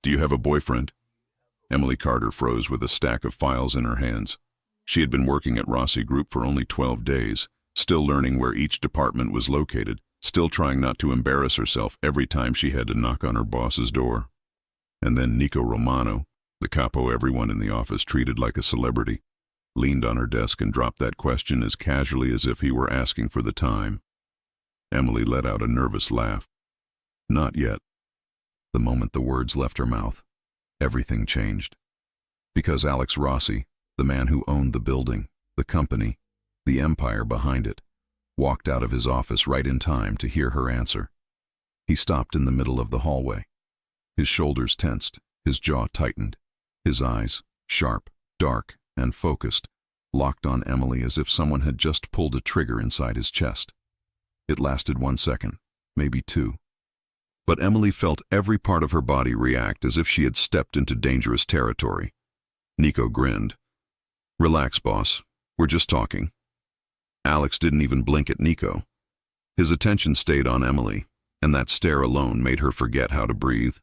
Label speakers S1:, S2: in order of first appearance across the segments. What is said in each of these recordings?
S1: Do you have a boyfriend? Emily Carter froze with a stack of files in her hands. She had been working at Rossi Group for only 12 days, still learning where each department was located, still trying not to embarrass herself every time she had to knock on her boss's door. And then Nico Romano, the capo everyone in the office treated like a celebrity, leaned on her desk and dropped that question as casually as if he were asking for the time. Emily let out a nervous laugh. Not yet. The moment the words left her mouth, everything changed. Because Alex Rossi, the man who owned the building, the company, the empire behind it, walked out of his office right in time to hear her answer. He stopped in the middle of the hallway. His shoulders tensed, his jaw tightened, his eyes, sharp, dark, and focused, locked on Emily as if someone had just pulled a trigger inside his chest. It lasted 1 second, maybe 2. But Emily felt every part of her body react as if she had stepped into dangerous territory. Nico grinned. Relax, boss. We're just talking. Alex didn't even blink at Nico. His attention stayed on Emily, and that stare alone made her forget how to breathe.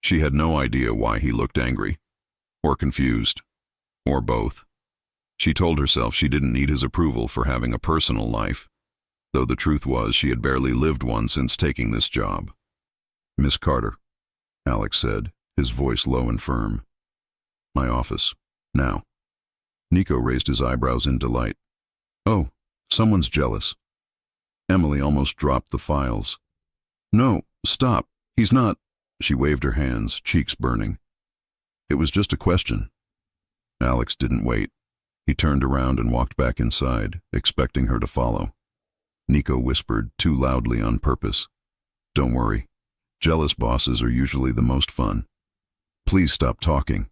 S1: She had no idea why he looked angry, or confused, or both. She told herself she didn't need his approval for having a personal life, though the truth was she had barely lived one since taking this job. Miss Carter, Alex said, his voice low and firm. My office. Now. Nico raised his eyebrows in delight. Oh, someone's jealous. Emily almost dropped the files. No, stop. He's not. She waved her hands, cheeks burning. It was just a question. Alex didn't wait. He turned around and walked back inside, expecting her to follow. Nico whispered, too loudly on purpose. Don't worry. Jealous bosses are usually the most fun. Please stop talking.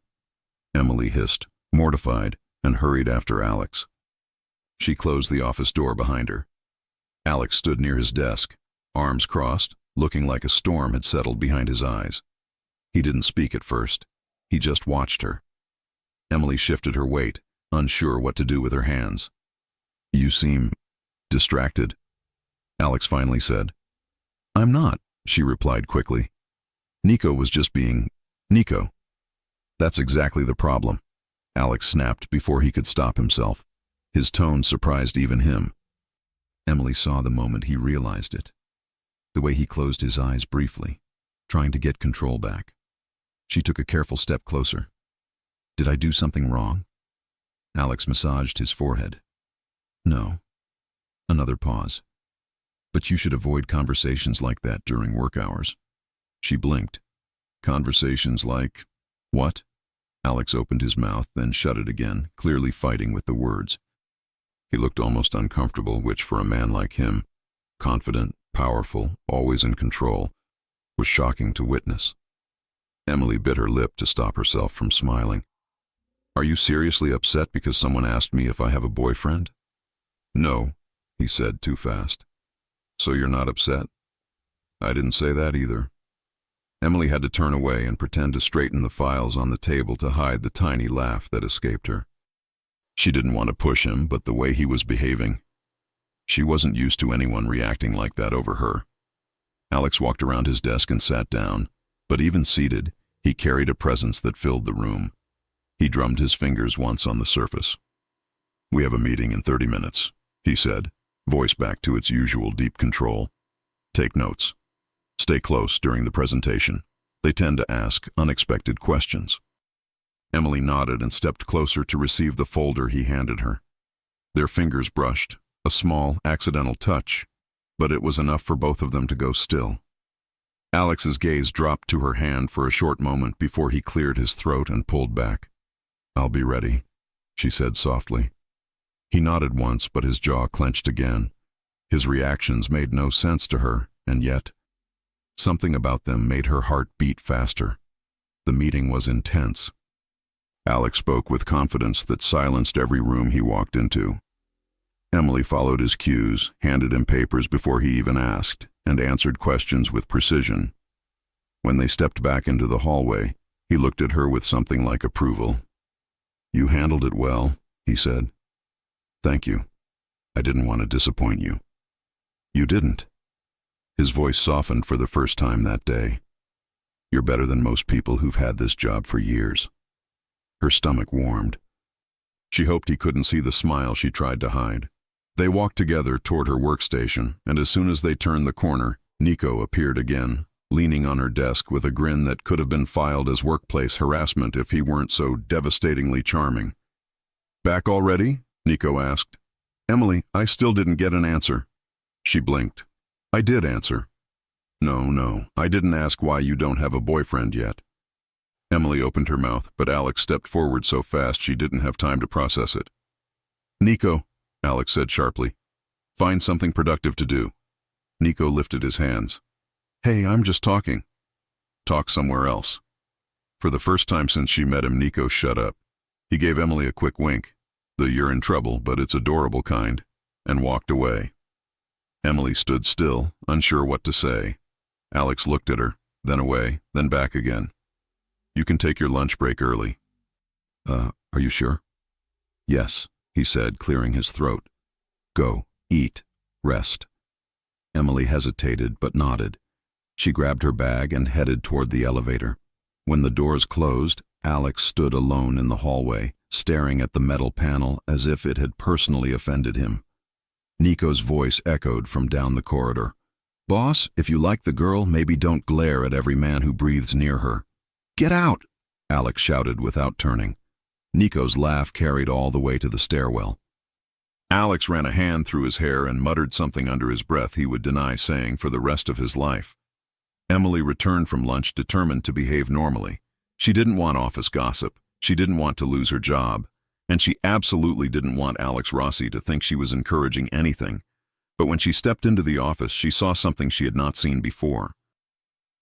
S1: Emily hissed, mortified, and hurried after Alex. She closed the office door behind her. Alex stood near his desk, arms crossed, looking like a storm had settled behind his eyes. He didn't speak at first. He just watched her. Emily shifted her weight, unsure what to do with her hands. You seem distracted, Alex finally said. I'm not, she replied quickly. Nico was just being Nico. That's exactly the problem, Alex snapped before he could stop himself. His tone surprised even him. Emily saw the moment he realized it. The way he closed his eyes briefly, trying to get control back. She took a careful step closer. Did I do something wrong? Alex massaged his forehead. No. Another pause. But you should avoid conversations like that during work hours. She blinked. Conversations like, what? Alex opened his mouth, then shut it again, clearly fighting with the words. He looked almost uncomfortable, which for a man like him, confident, powerful, always in control, was shocking to witness. Emily bit her lip to stop herself from smiling. Are you seriously upset because someone asked me if I have a boyfriend? No, he said too fast. So you're not upset? I didn't say that either. Emily had to turn away and pretend to straighten the files on the table to hide the tiny laugh that escaped her. She didn't want to push him, but the way he was behaving. She wasn't used to anyone reacting like that over her. Alex walked around his desk and sat down, but even seated, he carried a presence that filled the room. He drummed his fingers once on the surface. We have a meeting in 30 minutes, he said, voice back to its usual deep control. Take notes. Stay close during the presentation. They tend to ask unexpected questions. Emily nodded and stepped closer to receive the folder he handed her. Their fingers brushed, a small, accidental touch, but it was enough for both of them to go still. Alex's gaze dropped to her hand for a short moment before he cleared his throat and pulled back. I'll be ready, she said softly. He nodded once, but his jaw clenched again. His reactions made no sense to her, and yet, something about them made her heart beat faster. The meeting was intense. Alex spoke with confidence that silenced every room he walked into. Emily followed his cues, handed him papers before he even asked, and answered questions with precision. When they stepped back into the hallway, he looked at her with something like approval. You handled it well, he said. Thank you. I didn't want to disappoint you. You didn't. His voice softened for the first time that day. You're better than most people who've had this job for years." Her stomach warmed. She hoped he couldn't see the smile she tried to hide. They walked together toward her workstation, and as soon as they turned the corner, Nico appeared again, leaning on her desk with a grin that could have been filed as workplace harassment if he weren't so devastatingly charming. "Back already?" Nico asked. "Emily, I still didn't get an answer." She blinked. "I did answer." No, I didn't ask why you don't have a boyfriend yet." Emily opened her mouth, but Alex stepped forward so fast she didn't have time to process it. "Nico," Alex said sharply, "find something productive to do." Nico lifted his hands. "Hey, I'm just talking." "Talk somewhere else." For the first time since she met him, Nico shut up. He gave Emily a quick wink, the "you're in trouble, but it's adorable" kind, and walked away. Emily stood still, unsure what to say. Alex looked at her, then away, then back again. "You can take your lunch break early." Are you sure?" "Yes," he said, clearing his throat. "Go, eat, rest." Emily hesitated but nodded. She grabbed her bag and headed toward the elevator. When the doors closed, Alex stood alone in the hallway, staring at the metal panel as if it had personally offended him. Nico's voice echoed from down the corridor. "Boss, if you like the girl, maybe don't glare at every man who breathes near her." "Get out!" Alex shouted without turning. Nico's laugh carried all the way to the stairwell. Alex ran a hand through his hair and muttered something under his breath he would deny saying for the rest of his life. Emily returned from lunch determined to behave normally. She didn't want office gossip, she didn't want to lose her job, and she absolutely didn't want Alex Rossi to think she was encouraging anything. But when she stepped into the office, she saw something she had not seen before.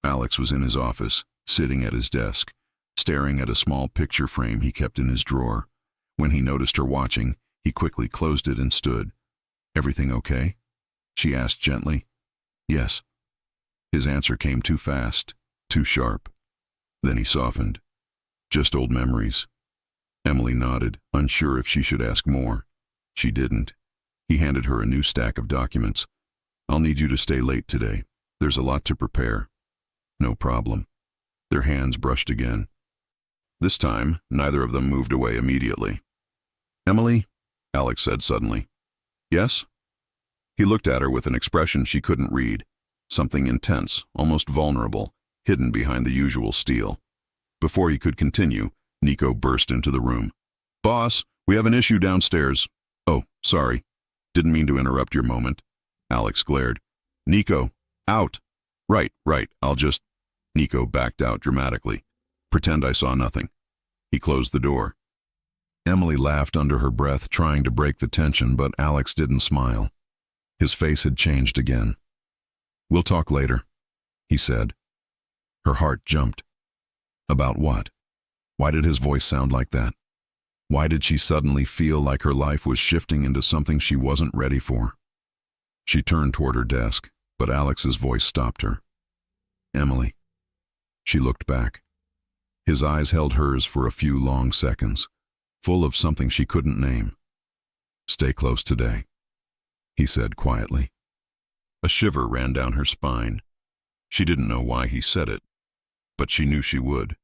S1: Alex was in his office, sitting at his desk, staring at a small picture frame he kept in his drawer. When he noticed her watching, he quickly closed it and stood. "Everything okay?" she asked gently. "Yes." His answer came too fast, too sharp. Then he softened. "Just old memories." Emily nodded, unsure if she should ask more. She didn't. He handed her a new stack of documents. "I'll need you to stay late today. There's a lot to prepare." "No problem." Their hands brushed again. This time, neither of them moved away immediately. "Emily," Alex said suddenly. "Yes?" He looked at her with an expression she couldn't read, something intense, almost vulnerable, hidden behind the usual steel. Before he could continue, Nico burst into the room. "Boss, we have an issue downstairs." "Oh, sorry. Didn't mean to interrupt your moment." Alex glared. "Nico, out." Right, I'll just..." Nico backed out dramatically. "Pretend I saw nothing." He closed the door. Emily laughed under her breath, trying to break the tension, but Alex didn't smile. His face had changed again. "We'll talk later," he said. Her heart jumped. About what? Why did his voice sound like that? Why did she suddenly feel like her life was shifting into something she wasn't ready for? She turned toward her desk, but Alex's voice stopped her. "Emily." She looked back. His eyes held hers for a few long seconds, full of something she couldn't name. "Stay close today," he said quietly. A shiver ran down her spine. She didn't know why he said it, but she knew she would.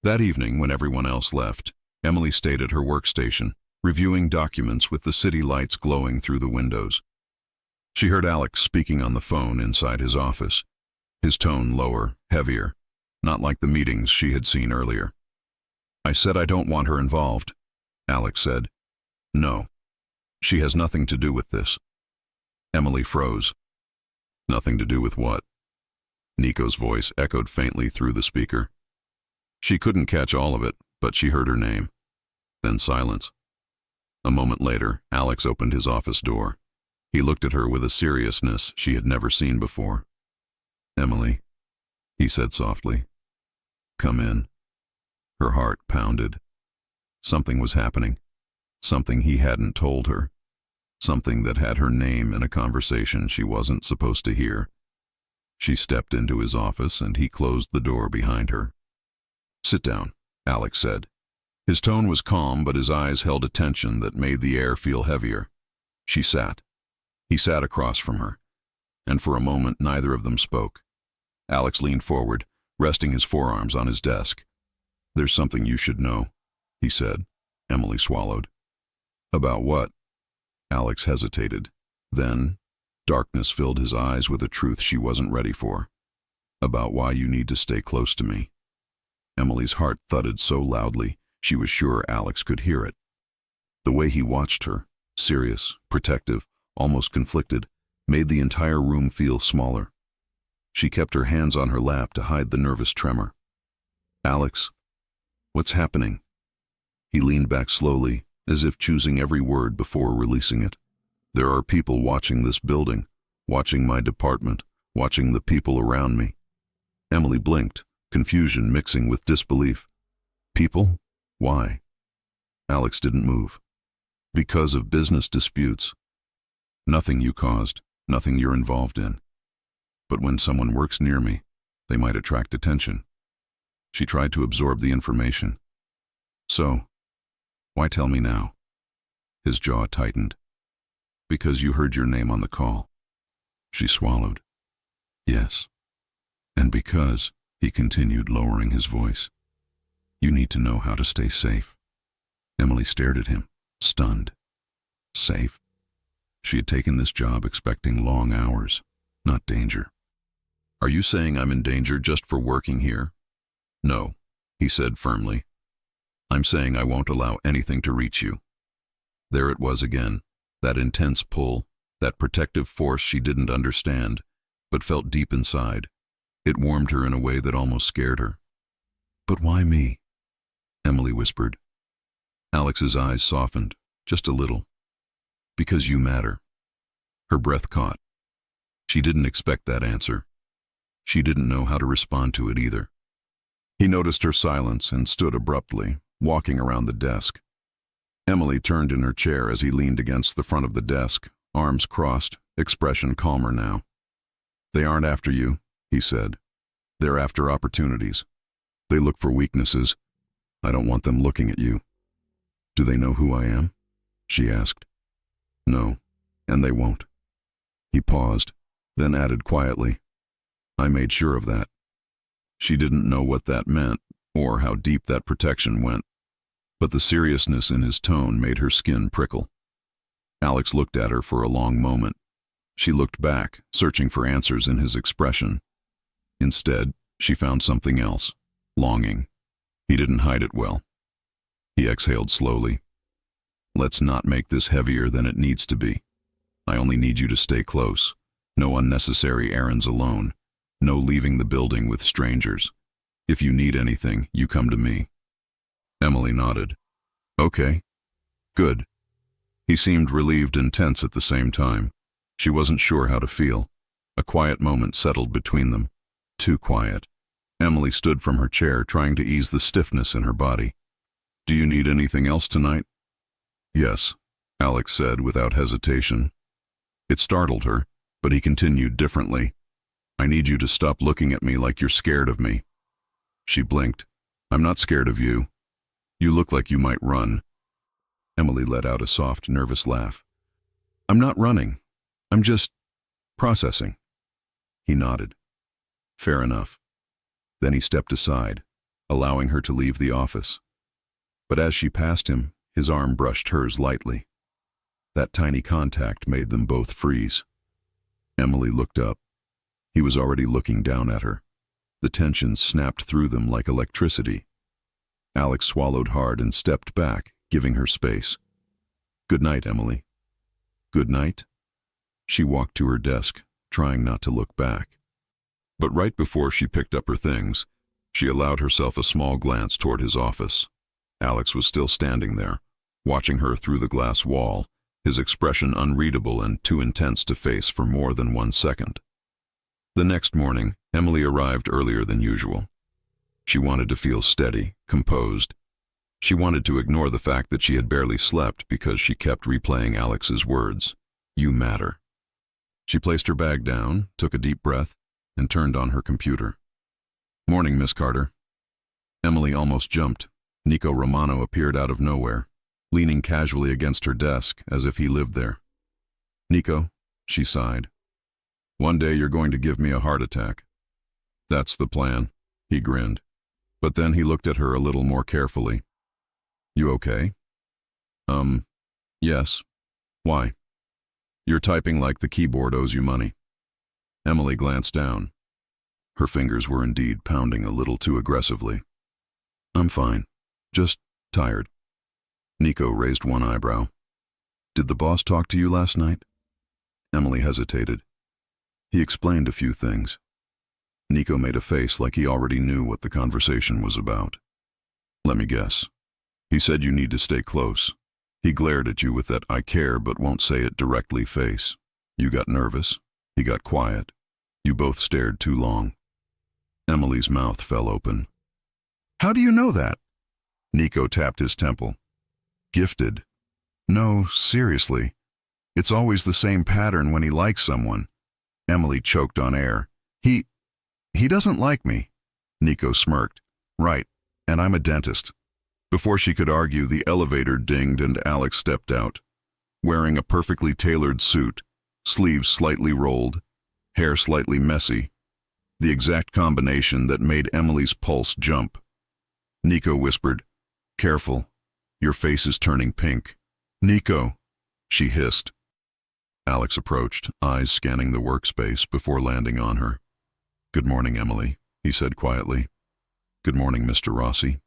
S1: That evening, when everyone else left, Emily stayed at her workstation, reviewing documents with the city lights glowing through the windows. She heard Alex speaking on the phone inside his office, his tone lower, heavier, not like the meetings she had seen earlier. "I said I don't want her involved," Alex said. "No. She has nothing to do with this." Emily froze. "Nothing to do with what?" Nico's voice echoed faintly through the speaker. She couldn't catch all of it, but she heard her name. Then silence. A moment later, Alex opened his office door. He looked at her with a seriousness she had never seen before. "Emily," he said softly. "Come in." Her heart pounded. Something was happening. Something he hadn't told her. Something that had her name in a conversation she wasn't supposed to hear. She stepped into his office and he closed the door behind her. "Sit down," Alex said. His tone was calm, but his eyes held a tension that made the air feel heavier. She sat. He sat across from her, and for a moment neither of them spoke. Alex leaned forward, resting his forearms on his desk. "There's something you should know," he said. Emily swallowed. "About what?" Alex hesitated. Then, darkness filled his eyes with a truth she wasn't ready for. "About why you need to stay close to me." Emily's heart thudded so loudly, she was sure Alex could hear it. The way he watched her, serious, protective, almost conflicted, made the entire room feel smaller. She kept her hands on her lap to hide the nervous tremor. "Alex, what's happening?" He leaned back slowly, as if choosing every word before releasing it. "There are people watching this building, watching my department, watching the people around me." Emily blinked, confusion mixing with disbelief. "People? Why?" Alex didn't move. "Because of business disputes. Nothing you caused, nothing you're involved in. But when someone works near me, they might attract attention." She tried to absorb the information. "So, why tell me now?" His jaw tightened. "Because you heard your name on the call." She swallowed. "Yes. And because," he continued, lowering his voice, "you need to know how to stay safe." Emily stared at him, stunned. Safe? She had taken this job expecting long hours, not danger. "Are you saying I'm in danger just for working here?" "No," he said firmly. "I'm saying I won't allow anything to reach you." There it was again, that intense pull, that protective force she didn't understand, but felt deep inside. It warmed her in a way that almost scared her. "But why me?" Emily whispered. Alex's eyes softened, just a little. "Because you matter." Her breath caught. She didn't expect that answer. She didn't know how to respond to it either. He noticed her silence and stood abruptly, walking around the desk. Emily turned in her chair as he leaned against the front of the desk, arms crossed, expression calmer now. "They aren't after you," he said. "They're after opportunities. They look for weaknesses. I don't want them looking at you." "Do they know who I am?" she asked. "No, and they won't." He paused, then added quietly, "I made sure of that." She didn't know what that meant, or how deep that protection went, but the seriousness in his tone made her skin prickle. Alex looked at her for a long moment. She looked back, searching for answers in his expression. Instead, she found something else, longing. He didn't hide it well. He exhaled slowly. "Let's not make this heavier than it needs to be. I only need you to stay close. No unnecessary errands alone. No leaving the building with strangers. If you need anything, you come to me." Emily nodded. "Okay. Good." He seemed relieved and tense at the same time. She wasn't sure how to feel. A quiet moment settled between them. Too quiet. Emily stood from her chair, trying to ease the stiffness in her body. "Do you need anything else tonight?" "Yes," Alex said without hesitation. It startled her, but he continued differently. "I need you to stop looking at me like you're scared of me." She blinked. "I'm not scared of you. You look like you might run." Emily let out a soft, nervous laugh. "I'm not running. I'm just processing." He nodded. "Fair enough." Then he stepped aside, allowing her to leave the office. But as she passed him, his arm brushed hers lightly. That tiny contact made them both freeze. Emily looked up. He was already looking down at her. The tension snapped through them like electricity. Alex swallowed hard and stepped back, giving her space. "Good night, Emily." "Good night." She walked to her desk, trying not to look back. But right before she picked up her things, she allowed herself a small glance toward his office. Alex was still standing there, watching her through the glass wall, his expression unreadable and too intense to face for more than 1 second. The next morning, Emily arrived earlier than usual. She wanted to feel steady, composed. She wanted to ignore the fact that she had barely slept because she kept replaying Alex's words, "You matter." She placed her bag down, took a deep breath, and turned on her computer. "Morning, Miss Carter." Emily almost jumped. Nico Romano appeared out of nowhere, leaning casually against her desk as if he lived there. "Nico," she sighed. "One day you're going to give me a heart attack." "That's the plan." He grinned. But then he looked at her a little more carefully. You okay? Yes. Why? You're typing like the keyboard owes you money. Emily glanced down. Her fingers were indeed pounding a little too aggressively. I'm fine. Just tired. Nico raised one eyebrow. Did the boss talk to you last night? Emily hesitated. He explained a few things. Nico made a face like he already knew what the conversation was about. Let me guess. He said you need to stay close. He glared at you with that I care but won't say it directly face. You got nervous. He got quiet. You both stared too long. Emily's mouth fell open. How do you know that? Nico tapped his temple. Gifted. No, seriously. It's always the same pattern when he likes someone. Emily choked on air. He doesn't like me. Nico smirked. Right, and I'm a dentist. Before she could argue, the elevator dinged and Alex stepped out. Wearing a perfectly tailored suit, sleeves slightly rolled, hair slightly messy. The exact combination that made Emily's pulse jump. Nico whispered, Careful, your face is turning pink. Nico, she hissed. Alex approached, eyes scanning the workspace before landing on her. Good morning, Emily, he said quietly. Good morning, Mr. Rossi.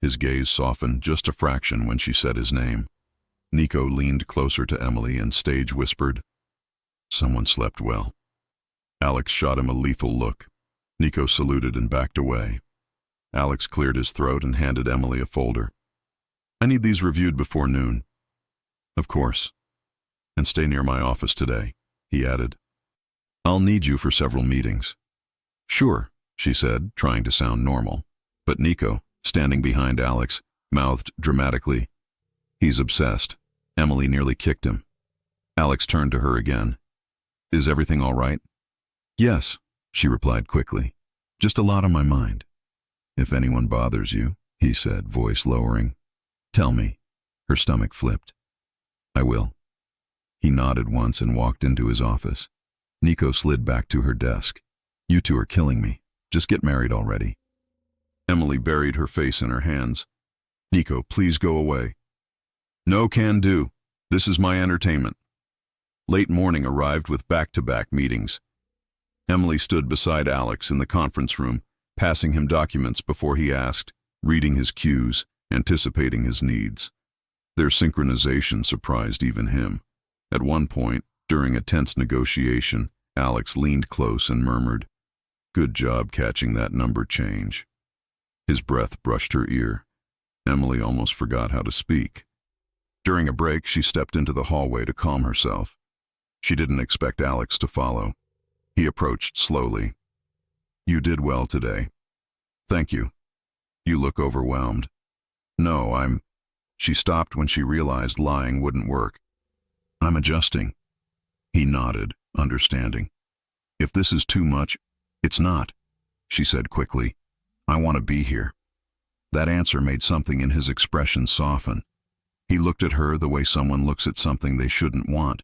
S1: His gaze softened just a fraction when she said his name. Nico leaned closer to Emily and stage whispered, Someone slept well. Alex shot him a lethal look. Nico saluted and backed away. Alex cleared his throat and handed Emily a folder. I need these reviewed before noon. Of course. And stay near my office today, he added. I'll need you for several meetings. Sure, she said, trying to sound normal. But Nico, standing behind Alex, mouthed dramatically, He's obsessed. Emily nearly kicked him. Alex turned to her again. Is everything all right? Yes, she replied quickly. Just a lot on my mind. If anyone bothers you, he said, voice lowering, tell me. Her stomach flipped. I will. He nodded once and walked into his office. Nico slid back to her desk. You two are killing me. Just get married already. Emily buried her face in her hands. Nico, please go away. No can do. This is my entertainment. Late morning arrived with back-to-back meetings. Emily stood beside Alex in the conference room, passing him documents before he asked, reading his cues, anticipating his needs. Their synchronization surprised even him. At one point, during a tense negotiation, Alex leaned close and murmured, Good job catching that number change. His breath brushed her ear. Emily almost forgot how to speak. During a break, she stepped into the hallway to calm herself. She didn't expect Alex to follow. He approached slowly. You did well today. Thank you. You look overwhelmed. No, She stopped when she realized lying wouldn't work. I'm adjusting. He nodded, understanding. If this is too much, it's not, she said quickly. I want to be here. That answer made something in his expression soften. He looked at her the way someone looks at something they shouldn't want,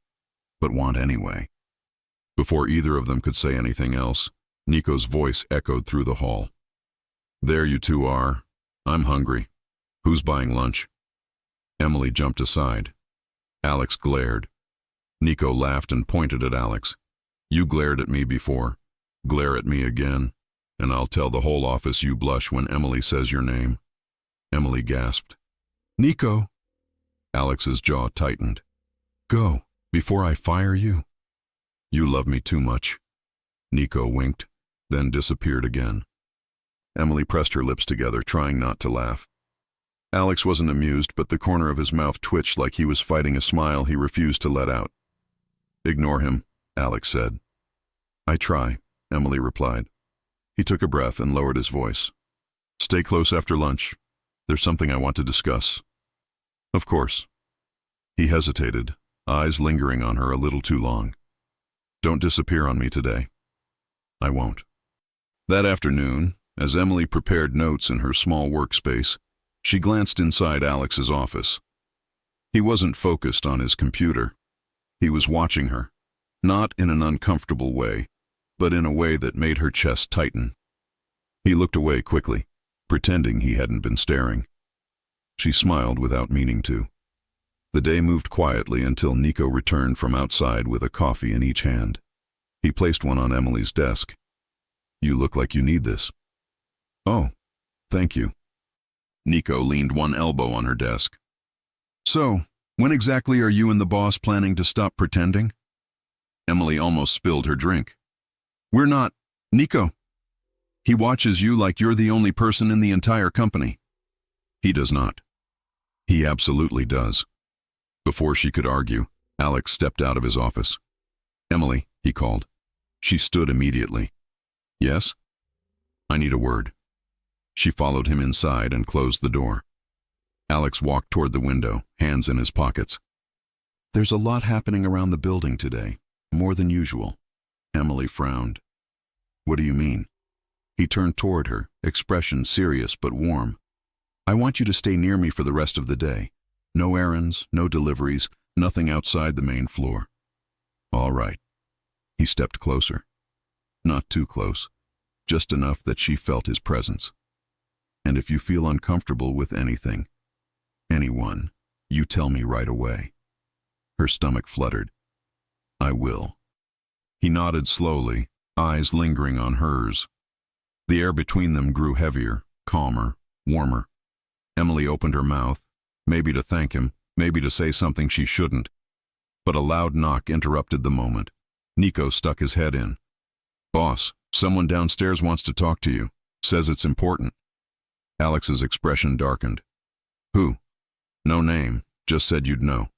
S1: but want anyway. Before either of them could say anything else, Nico's voice echoed through the hall. There you two are. I'm hungry. Who's buying lunch? Emily jumped aside. Alex glared. Nico laughed and pointed at Alex. You glared at me before. Glare at me again, and I'll tell the whole office you blush when Emily says your name. Emily gasped. Nico! Alex's jaw tightened. Go, before I fire you. You love me too much. Nico winked, then disappeared again. Emily pressed her lips together, trying not to laugh. Alex wasn't amused, but the corner of his mouth twitched like he was fighting a smile he refused to let out. Ignore him, Alex said. I try, Emily replied. He took a breath and lowered his voice. Stay close after lunch. There's something I want to discuss. Of course. He hesitated, eyes lingering on her a little too long. Don't disappear on me today. I won't. That afternoon, as Emily prepared notes in her small workspace, she glanced inside Alex's office. He wasn't focused on his computer. He was watching her, not in an uncomfortable way, but in a way that made her chest tighten. He looked away quickly, pretending he hadn't been staring. She smiled without meaning to. The day moved quietly until Nico returned from outside with a coffee in each hand. He placed one on Emily's desk. "You look like you need this." "Oh, thank you." Nico leaned one elbow on her desk. "So, when exactly are you and the boss planning to stop pretending?" Emily almost spilled her drink. "We're not, Nico. He watches you like you're the only person in the entire company." "He does not." "He absolutely does." Before she could argue, Alex stepped out of his office. "Emily," he called. She stood immediately. "Yes?" "I need a word." She followed him inside and closed the door. Alex walked toward the window, hands in his pockets. "There's a lot happening around the building today, more than usual." Emily frowned. "What do you mean?" He turned toward her, expression serious but warm. "I want you to stay near me for the rest of the day. No errands, no deliveries, nothing outside the main floor." "All right." He stepped closer. Not too close, just enough that she felt his presence. "And if you feel uncomfortable with anything, anyone, you tell me right away." Her stomach fluttered. "I will." He nodded slowly, eyes lingering on hers. The air between them grew heavier, calmer, warmer. Emily opened her mouth, maybe to thank him, maybe to say something she shouldn't. But a loud knock interrupted the moment. Nico stuck his head in. "Boss, someone downstairs wants to talk to you. Says it's important." Alex's expression darkened. "Who?" "No name, just said you'd know."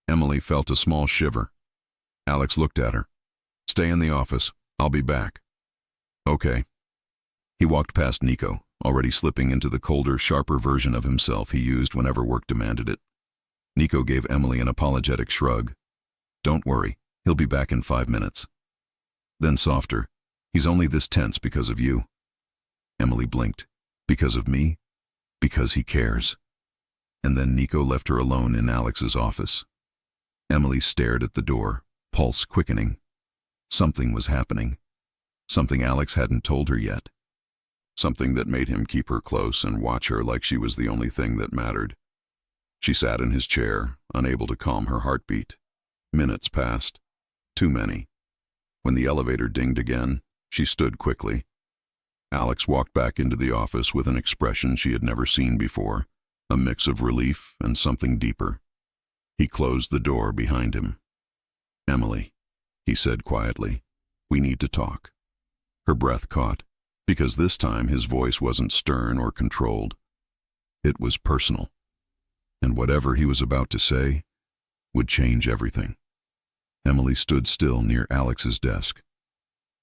S1: Emily felt a small shiver. Alex looked at her. "Stay in the office. I'll be back." "Okay." He walked past Nico, already slipping into the colder, sharper version of himself he used whenever work demanded it. Nico gave Emily an apologetic shrug. "Don't worry, he'll be back in 5 minutes." Then softer, "He's only this tense because of you." Emily blinked. "Because of me? Because he cares." And then Nico left her alone in Alex's office. Emily stared at the door, pulse quickening. Something was happening. Something Alex hadn't told her yet. Something that made him keep her close and watch her like she was the only thing that mattered. She sat in his chair, unable to calm her heartbeat. Minutes passed. Too many. When the elevator dinged again, she stood quickly. Alex walked back into the office with an expression she had never seen before, a mix of relief and something deeper. He closed the door behind him. "Emily," he said quietly, "we need to talk." Her breath caught, because this time his voice wasn't stern or controlled. It was personal. And whatever he was about to say would change everything. Emily stood still near Alex's desk.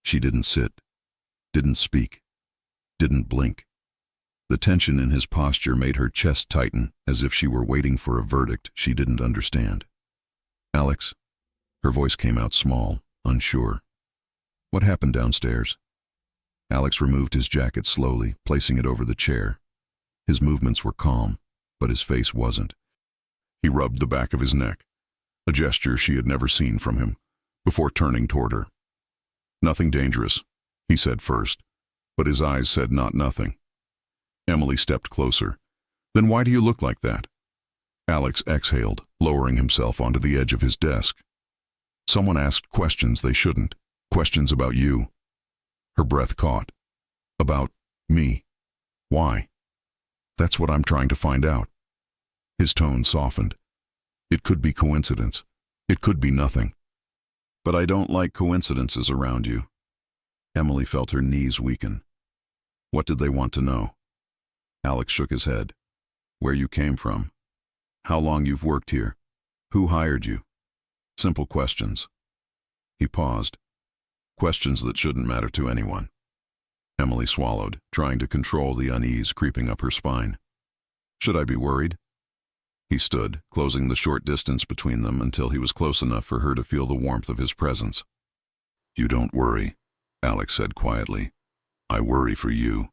S1: She didn't sit, didn't speak, didn't blink. The tension in his posture made her chest tighten, as if she were waiting for a verdict she didn't understand. "Alex," her voice came out small, unsure. "What happened downstairs?" Alex removed his jacket slowly, placing it over the chair. His movements were calm, but his face wasn't. He rubbed the back of his neck, a gesture she had never seen from him, before turning toward her. "Nothing dangerous," he said first, but his eyes said not nothing. Emily stepped closer. "Then why do you look like that?" Alex exhaled, lowering himself onto the edge of his desk. "Someone asked questions they shouldn't, questions about you." Her breath caught. "About me? Why?" "That's what I'm trying to find out." His tone softened. "It could be coincidence. It could be nothing. But I don't like coincidences around you." Emily felt her knees weaken. "What did they want to know?" Alex shook his head. "Where you came from. How long you've worked here. Who hired you. Simple questions." He paused. Questions that shouldn't matter to anyone. Emily swallowed, trying to control the unease creeping up her spine. "Should I be worried?" He stood, closing the short distance between them until he was close enough for her to feel the warmth of his presence. "You don't worry," Alex said quietly. "I worry for you."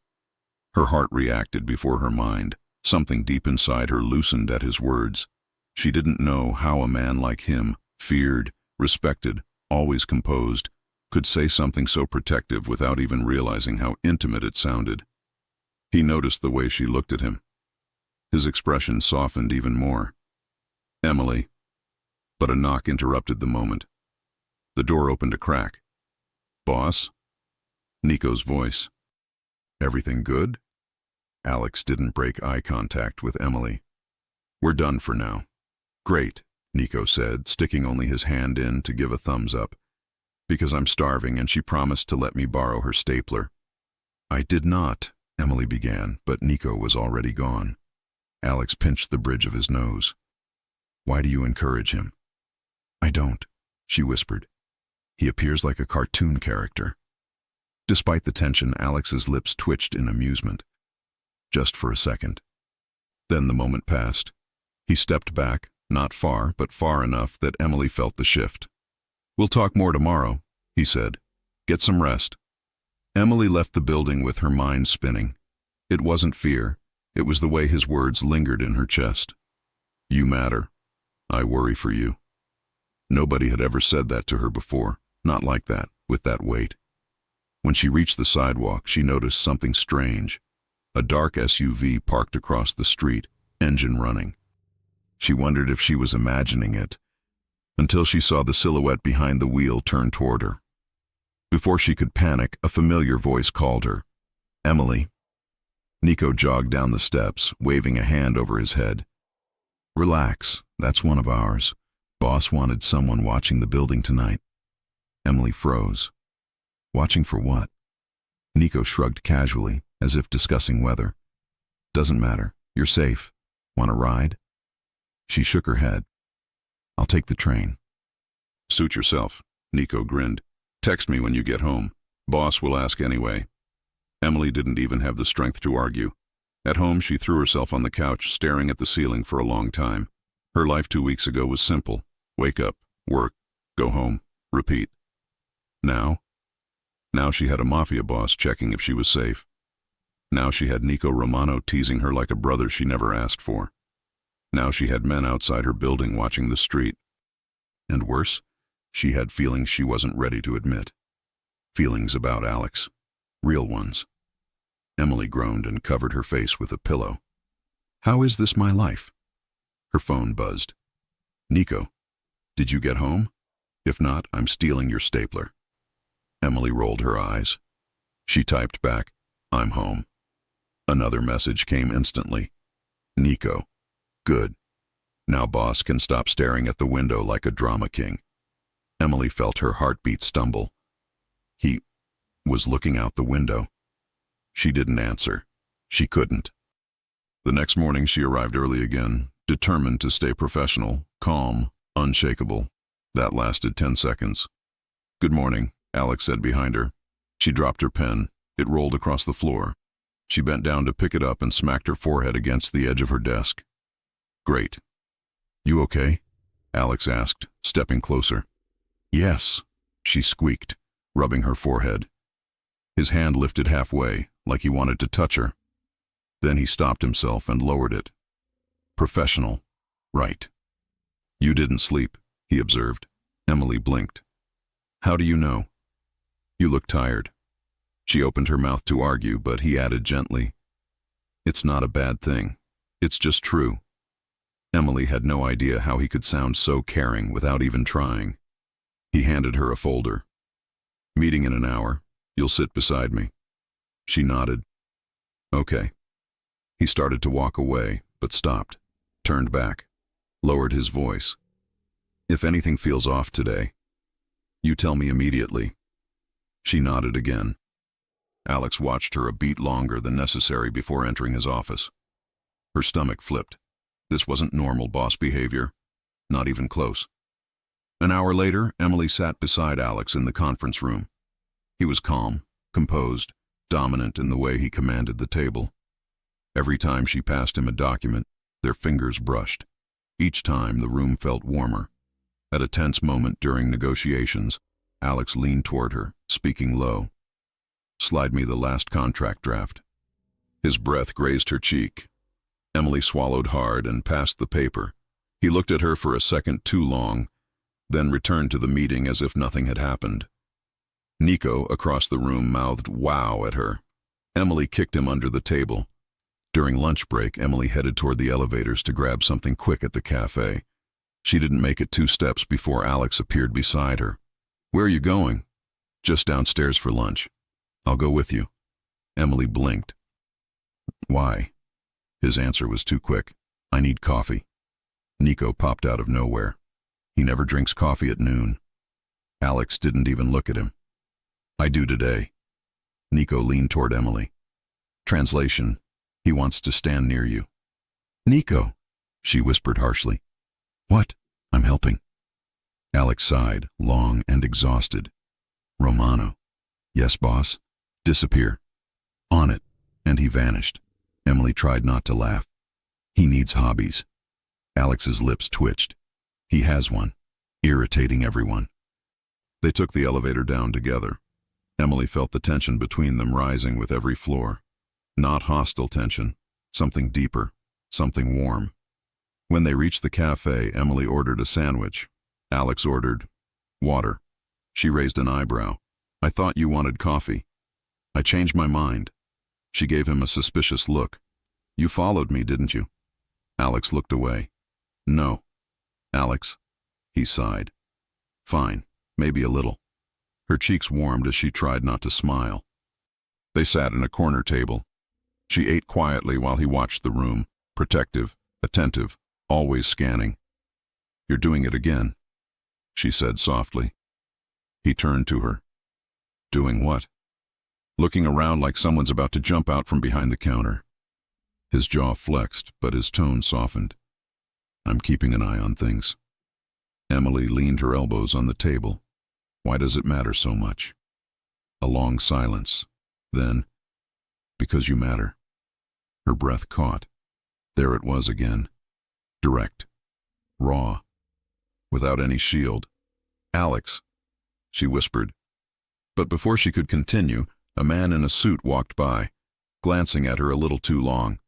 S1: Her heart reacted before her mind. Something deep inside her loosened at his words. She didn't know how a man like him, feared, respected, always composed, could say something so protective without even realizing how intimate it sounded. He noticed the way she looked at him. His expression softened even more. Emily. But a knock interrupted the moment. The door opened a crack. Boss? Nico's voice. Everything good? Alex didn't break eye contact with Emily. We're done for now. Great, Nico said, sticking only his hand in to give a thumbs up. Because I'm starving and she promised to let me borrow her stapler. I did not, Emily began, but Nico was already gone. Alex pinched the bridge of his nose. Why do you encourage him? I don't, she whispered. He appears like a cartoon character. Despite the tension, Alex's lips twitched in amusement. Just for a second. Then the moment passed. He stepped back, not far, but far enough that Emily felt the shift. We'll talk more tomorrow, he said. Get some rest. Emily left the building with her mind spinning. It wasn't fear. It was the way his words lingered in her chest. You matter. I worry for you. Nobody had ever said that to her before, not like that, with that weight. When she reached the sidewalk, she noticed something strange. A dark SUV parked across the street, engine running. She wondered if she was imagining it, until she saw the silhouette behind the wheel turn toward her. Before she could panic, a familiar voice called her. Emily. Nico jogged down the steps, waving a hand over his head. Relax, that's one of ours. Boss wanted someone watching the building tonight. Emily froze. Watching for what? Nico shrugged casually, as if discussing weather. Doesn't matter. You're safe. Want a ride? She shook her head. I'll take the train. Suit yourself, Nico grinned. Text me when you get home. Boss will ask anyway. Emily didn't even have the strength to argue. At home, she threw herself on the couch, staring at the ceiling for a long time. Her life 2 weeks ago was simple. Wake up, work, go home, repeat. Now she had a Mafia boss checking if she was safe. Now she had Nico Romano teasing her like a brother she never asked for. Now she had men outside her building watching the street. And worse, she had feelings she wasn't ready to admit. Feelings about Alex. Real ones. Emily groaned and covered her face with a pillow. How is this my life? Her phone buzzed. Nico, did you get home? If not, I'm stealing your stapler. Emily rolled her eyes. She typed back, I'm home. Another message came instantly. Nico. Good. Now boss can stop staring at the window like a drama king. Emily felt her heartbeat stumble. He was looking out the window. She didn't answer. She couldn't. The next morning she arrived early again, determined to stay professional, calm, unshakable. That lasted 10 seconds. Good morning, Alex said behind her. She dropped her pen. It rolled across the floor. She bent down to pick it up and smacked her forehead against the edge of her desk. Great. You okay? Alex asked, stepping closer. Yes, she squeaked, rubbing her forehead. His hand lifted halfway, like he wanted to touch her. Then he stopped himself and lowered it. Professional. Right. You didn't sleep, he observed. Emily blinked. How do you know? You look tired. She opened her mouth to argue, but he added gently. It's not a bad thing. It's just true. Emily had no idea how he could sound so caring without even trying. He handed her a folder. Meeting in an hour. You'll sit beside me. She nodded. Okay. He started to walk away, but stopped, turned back, lowered his voice. If anything feels off today, you tell me immediately. She nodded again. Alex watched her a beat longer than necessary before entering his office. Her stomach flipped. This wasn't normal boss behavior. Not even close. An hour later, Emily sat beside Alex in the conference room. He was calm, composed, dominant in the way he commanded the table. Every time she passed him a document, their fingers brushed. Each time, the room felt warmer. At a tense moment during negotiations, Alex leaned toward her, speaking low. Slide me the last contract draft. His breath grazed her cheek. Emily swallowed hard and passed the paper. He looked at her for a second too long, then returned to the meeting as if nothing had happened. Nico, across the room, mouthed wow at her. Emily kicked him under the table. During lunch break, Emily headed toward the elevators to grab something quick at the cafe. She didn't make it 2 steps before Alex appeared beside her. "Where are you going?" "Just downstairs for lunch." "I'll go with you." Emily blinked. "Why?" His answer was too quick. "I need coffee." Nico popped out of nowhere. He never drinks coffee at noon. Alex didn't even look at him. "I do today." Nico leaned toward Emily. Translation: "He wants to stand near you." "Nico," she whispered harshly. "What?" "I'm helping." Alex sighed, long and exhausted. "Romano." "Yes, boss." "Disappear." "On it." And he vanished. Emily tried not to laugh. "He needs hobbies." Alex's lips twitched. "He has one. Irritating everyone." They took the elevator down together. Emily felt the tension between them rising with every floor. Not hostile tension, something deeper, something warm. When they reached the cafe, Emily ordered a sandwich. Alex ordered water. She raised an eyebrow. "I thought you wanted coffee." "I changed my mind." She gave him a suspicious look. "You followed me, didn't you?" Alex looked away. "No." "Alex." He sighed. "Fine, maybe a little." Her cheeks warmed as she tried not to smile. They sat in a corner table. She ate quietly while he watched the room, protective, attentive, always scanning. "You're doing it again," she said softly. He turned to her. "Doing what?" "Looking around like someone's about to jump out from behind the counter." His jaw flexed, but his tone softened. "I'm keeping an eye on things." Emily leaned her elbows on the table. "Why does it matter so much?" A long silence. Then, "Because you matter." Her breath caught. There it was again. Direct. Raw. Without any shield. "Alex," she whispered. But before she could continue, a man in a suit walked by, glancing at her a little too long.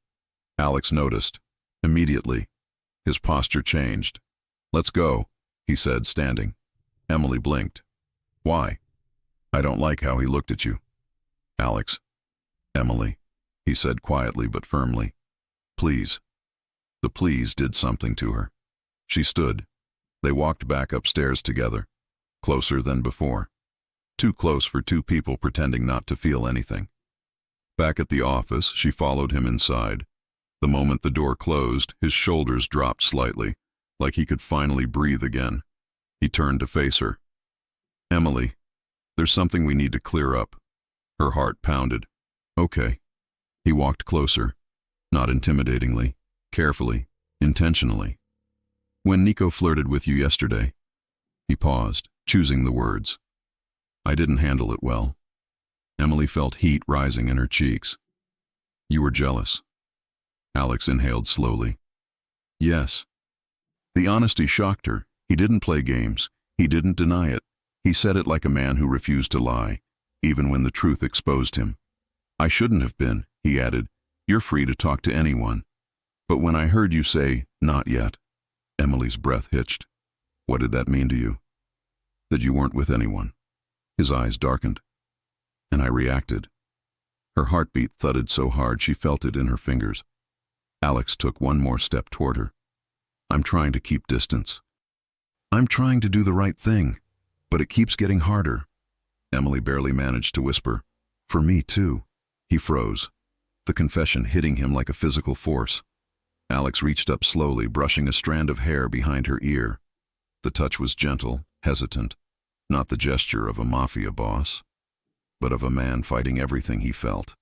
S1: Alex noticed. Immediately. His posture changed. "Let's go," he said, standing. Emily blinked. "Why?" "I don't like how he looked at you." "Alex." "Emily," he said quietly but firmly. "Please." The please did something to her. She stood. They walked back upstairs together, closer than before. Too close for 2 people pretending not to feel anything. Back at the office, she followed him inside. The moment the door closed, his shoulders dropped slightly, like he could finally breathe again. He turned to face her. "Emily, there's something we need to clear up." Her heart pounded. "Okay." He walked closer, not intimidatingly, carefully, intentionally. "When Nico flirted with you yesterday." He paused, choosing the words. "I didn't handle it well." Emily felt heat rising in her cheeks. "You were jealous." Alex inhaled slowly. "Yes." The honesty shocked her. He didn't play games. He didn't deny it. He said it like a man who refused to lie, even when the truth exposed him. "I shouldn't have been," he added. "You're free to talk to anyone. But when I heard you say, 'not yet,'" Emily's breath hitched. "What did that mean to you?" "That you weren't with anyone." His eyes darkened. "And I reacted." Her heartbeat thudded so hard she felt it in her fingers. Alex took one more step toward her. "I'm trying to keep distance. I'm trying to do the right thing, but it keeps getting harder." Emily barely managed to whisper, "For me too." He froze, the confession hitting him like a physical force. Alex reached up slowly, brushing a strand of hair behind her ear. The touch was gentle, hesitant, not the gesture of a Mafia boss, but of a man fighting everything he felt.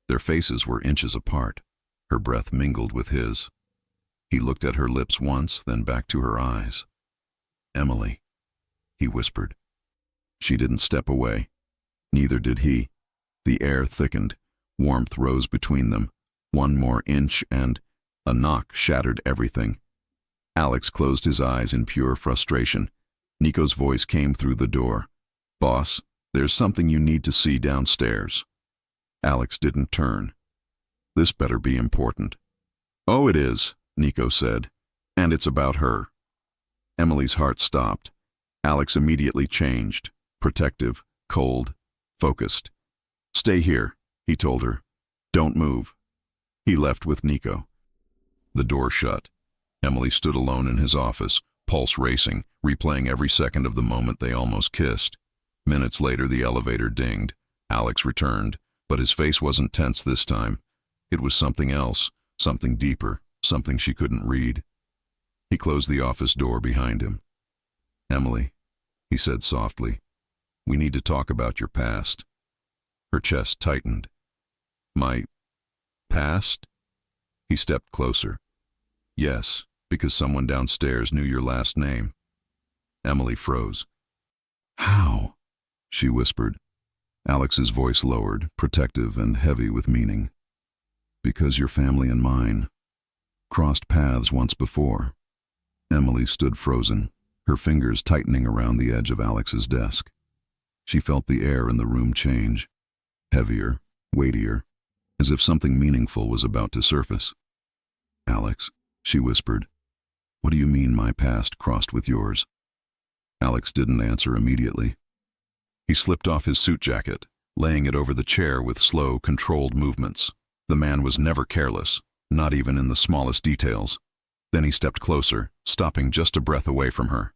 S1: Their faces were inches apart. Her breath mingled with his. He looked at her lips once, then back to her eyes. "Emily," he whispered. She didn't step away. Neither did he. The air thickened. Warmth rose between them. One more inch and a knock shattered everything. Alex closed his eyes in pure frustration. Nico's voice came through the door. "Boss, there's something you need to see downstairs." Alex didn't turn. This better be important. "Oh, it is," Nico said. "And it's about her." Emily's heart stopped. Alex immediately changed. Protective, cold, focused. "Stay here," he told her. "Don't move." He left with Nico. The door shut. Emily stood alone in his office, pulse racing, replaying every second of the moment they almost kissed. Minutes later, the elevator dinged. Alex returned, but his face wasn't tense this time. It was something else, something deeper, something she couldn't read. He closed the office door behind him. "Emily," he said softly, "we need to talk about your past." Her chest tightened. "My past?" He stepped closer. "Yes, because someone downstairs knew your last name." Emily froze. "How?" she whispered. Alex's voice lowered, protective and heavy with meaning. "Because your family and mine crossed paths once before." Emily stood frozen, her fingers tightening around the edge of Alex's desk. She felt the air in the room change, heavier, weightier, as if something meaningful was about to surface. "Alex," she whispered, "what do you mean my past crossed with yours?" Alex didn't answer immediately. He slipped off his suit jacket, laying it over the chair with slow, controlled movements. The man was never careless, not even in the smallest details. Then he stepped closer, stopping just a breath away from her.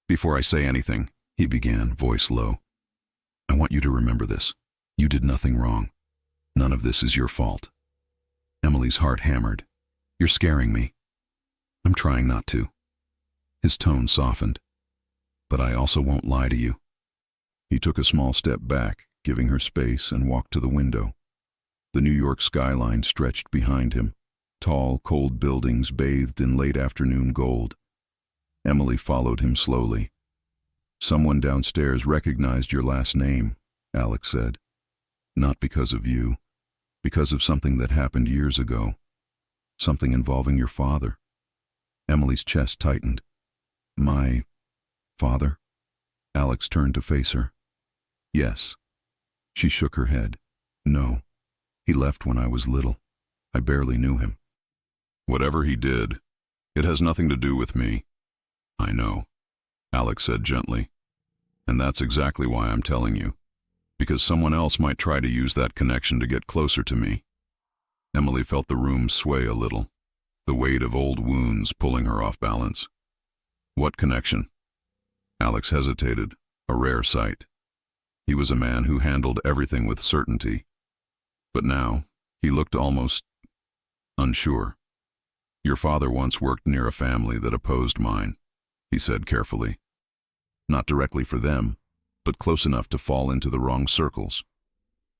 S1: "Before I say anything," he began, voice low, "I want you to remember this. You did nothing wrong. None of this is your fault." Emily's heart hammered. "You're scaring me." "I'm trying not to." His tone softened. "But I also won't lie to you." He took a small step back, giving her space, and walked to the window. The New York skyline stretched behind him, tall, cold buildings bathed in late afternoon gold. Emily followed him slowly. "Someone downstairs recognized your last name," Alex said. "Not because of you, because of something that happened years ago. Something involving your father." Emily's chest tightened. "My father?" Alex turned to face her. "Yes." She shook her head. "No. He left when I was little. I barely knew him." "Whatever he did, it has nothing to do with me." "I know," Alex said gently. "And that's exactly why I'm telling you. Because someone else might try to use that connection to get closer to me." Emily felt the room sway a little, the weight of old wounds pulling her off balance. "What connection?" Alex hesitated, a rare sight. He was a man who handled everything with certainty. But now, he looked almost unsure. "Your father once worked near a family that opposed mine," he said carefully. "Not directly for them, but close enough to fall into the wrong circles.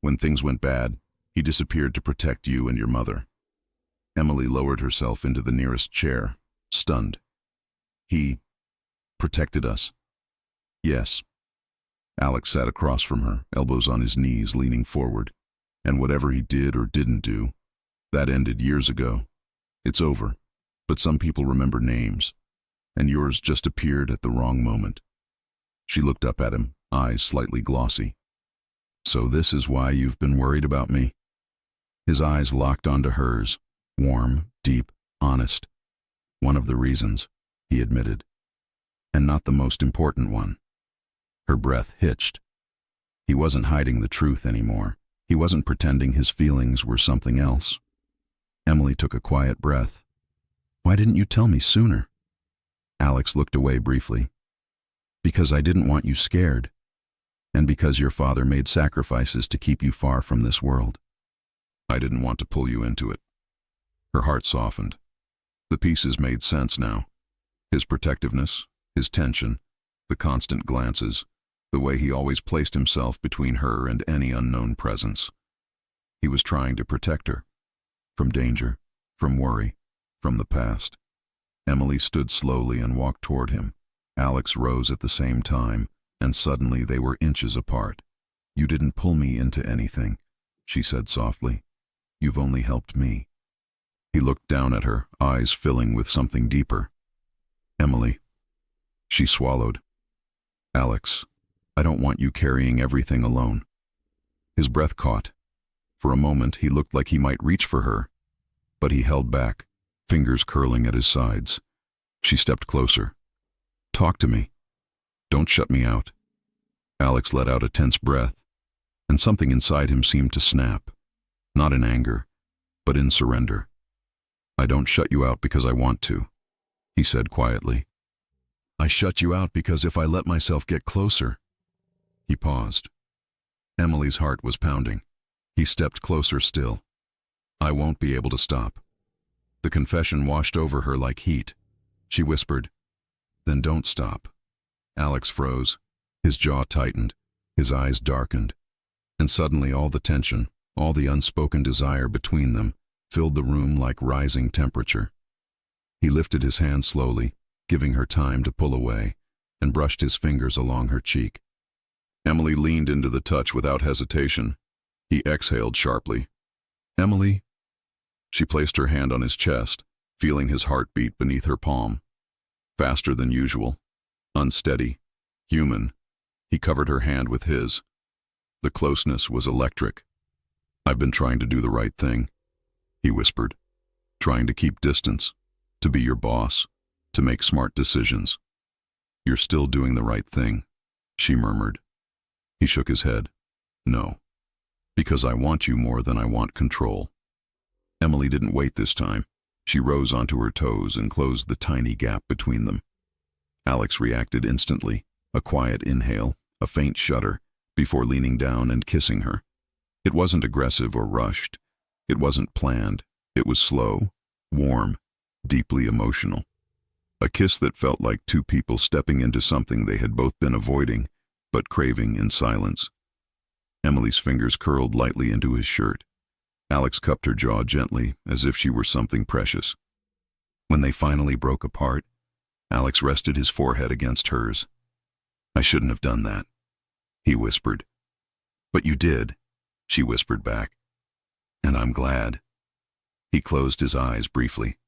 S1: When things went bad, he disappeared to protect you and your mother." Emily lowered herself into the nearest chair, stunned. "He protected us?" "Yes." Alex sat across from her, elbows on his knees, leaning forward. "And whatever he did or didn't do, that ended years ago. It's over. But some people remember names, and yours just appeared at the wrong moment." She looked up at him, eyes slightly glossy. "So this is why you've been worried about me?" His eyes locked onto hers, warm, deep, honest. "One of the reasons," he admitted. "And not the most important one." Her breath hitched. He wasn't hiding the truth anymore. He wasn't pretending his feelings were something else. Emily took a quiet breath. "Why didn't you tell me sooner?" Alex looked away briefly. "Because I didn't want you scared. And because your father made sacrifices to keep you far from this world." "I didn't want to pull you into it." Her heart softened. The pieces made sense now. His protectiveness, his tension, the constant glances, the way he always placed himself between her and any unknown presence. He was trying to protect her. From danger, from worry, from the past. Emily stood slowly and walked toward him. Alex rose at the same time, and suddenly they were inches apart. "You didn't pull me into anything," she said softly. "You've only helped me." He looked down at her, eyes filling with something deeper. "Emily." She swallowed. "Alex, I don't want you carrying everything alone." His breath caught. For a moment, he looked like he might reach for her, but he held back, fingers curling at his sides. She stepped closer. "Talk to me. Don't shut me out." Alex let out a tense breath, and something inside him seemed to snap, not in anger, but in surrender. "I don't shut you out because I want to," he said quietly. "I shut you out because if I let myself get closer—" He paused. Emily's heart was pounding. He stepped closer still. "I won't be able to stop." The confession washed over her like heat. She whispered, "Then don't stop." Alex froze. His jaw tightened. His eyes darkened. And suddenly all the tension, all the unspoken desire between them, filled the room like rising temperature. He lifted his hand slowly, giving her time to pull away, and brushed his fingers along her cheek. Emily leaned into the touch without hesitation. He exhaled sharply. "Emily?" She placed her hand on his chest, feeling his heartbeat beneath her palm. Faster than usual, unsteady, human. He covered her hand with his. The closeness was electric. "I've been trying to do the right thing," he whispered. "Trying to keep distance, to be your boss, to make smart decisions." "You're still doing the right thing," she murmured. He shook his head. "No, because I want you more than I want control." Emily didn't wait this time. She rose onto her toes and closed the tiny gap between them. Alex reacted instantly, a quiet inhale, a faint shudder, before leaning down and kissing her. It wasn't aggressive or rushed. It wasn't planned. It was slow, warm, deeply emotional. A kiss that felt like two people stepping into something they had both been avoiding, but craving in silence. Emily's fingers curled lightly into his shirt. Alex cupped her jaw gently, as if she were something precious. When they finally broke apart, Alex rested his forehead against hers. "I shouldn't have done that," he whispered. "But you did," she whispered back. "And I'm glad." He closed his eyes briefly.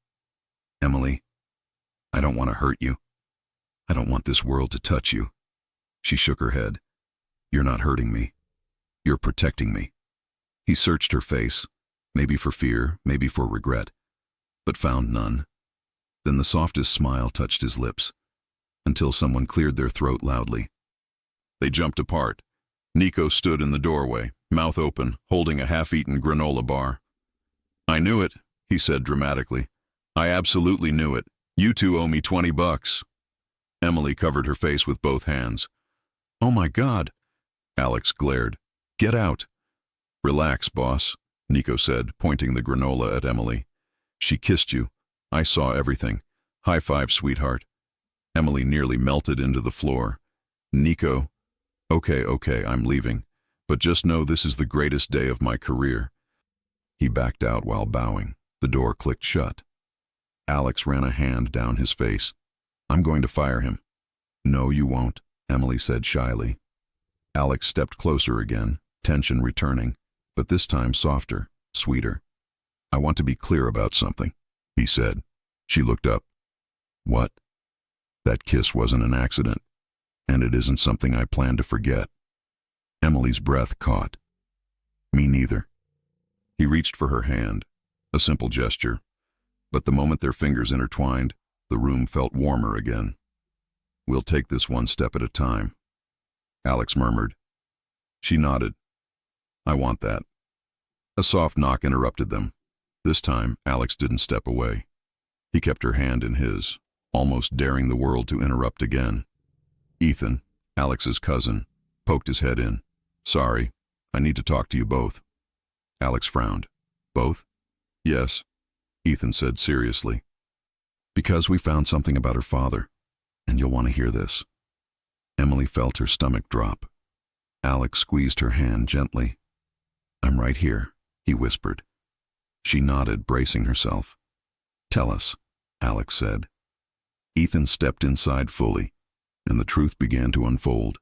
S1: "Emily, I don't want to hurt you. I don't want this world to touch you." She shook her head. "You're not hurting me. You're protecting me." He searched her face, maybe for fear, maybe for regret, but found none. Then the softest smile touched his lips, until someone cleared their throat loudly. They jumped apart. Nico stood in the doorway, mouth open, holding a half-eaten granola bar. "I knew it," he said dramatically. "I absolutely knew it. You two owe me $20. Emily covered her face with both hands. "Oh my God!" Alex glared. "Get out!" "Relax, boss," Nico said, pointing the granola at Emily. "She kissed you. I saw everything. High five, sweetheart." Emily nearly melted into the floor. "Nico, okay, I'm leaving. But just know this is the greatest day of my career." He backed out while bowing. The door clicked shut. Alex ran a hand down his face. "I'm going to fire him." "No, you won't," Emily said shyly. Alex stepped closer again, tension returning, but this time softer, sweeter. "I want to be clear about something," he said. She looked up. "What?" "That kiss wasn't an accident, and it isn't something I plan to forget." Emily's breath caught. "Me neither." He reached for her hand, a simple gesture, but the moment their fingers intertwined, the room felt warmer again. "We'll take this one step at a time," Alex murmured. She nodded. "I want that." A soft knock interrupted them. This time, Alex didn't step away. He kept her hand in his, almost daring the world to interrupt again. Ethan, Alex's cousin, poked his head in. "Sorry, I need to talk to you both." Alex frowned. "Both?" "Yes," Ethan said seriously. "Because we found something about her father, and you'll want to hear this." Emily felt her stomach drop. Alex squeezed her hand gently. "I'm right here," he whispered. She nodded, bracing herself. "Tell us," Alex said. Ethan stepped inside fully, and the truth began to unfold.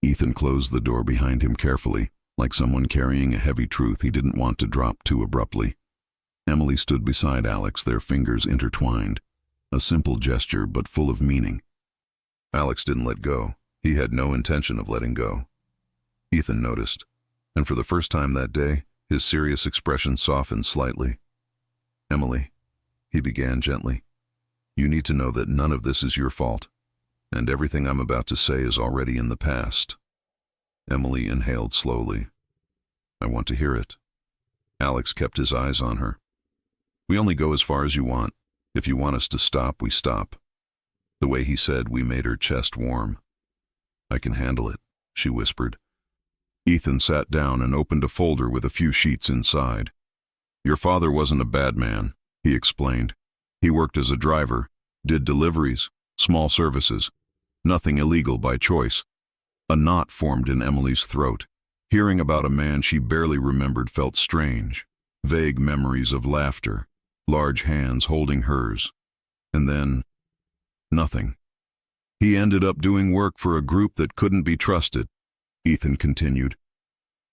S1: Ethan closed the door behind him carefully, like someone carrying a heavy truth he didn't want to drop too abruptly. Emily stood beside Alex, their fingers intertwined. A simple gesture, but full of meaning. Alex didn't let go. He had no intention of letting go. Ethan noticed, and for the first time that day, his serious expression softened slightly. "Emily," he began gently, "you need to know that none of this is your fault, and everything I'm about to say is already in the past. Emily inhaled slowly. I want to hear it. Alex kept his eyes on her. We only go as far as you want. If you want us to stop, we stop. The way he said we made her chest warm. I can handle it, she whispered. Ethan sat down and opened a folder with a few sheets inside. Your father wasn't a bad man, he explained. He worked as a driver, did deliveries, small services. Nothing illegal by choice. A knot formed in Emily's throat. Hearing about a man she barely remembered felt strange. Vague memories of laughter, large hands holding hers. And then, nothing. He ended up doing work for a group that couldn't be trusted, Ethan continued.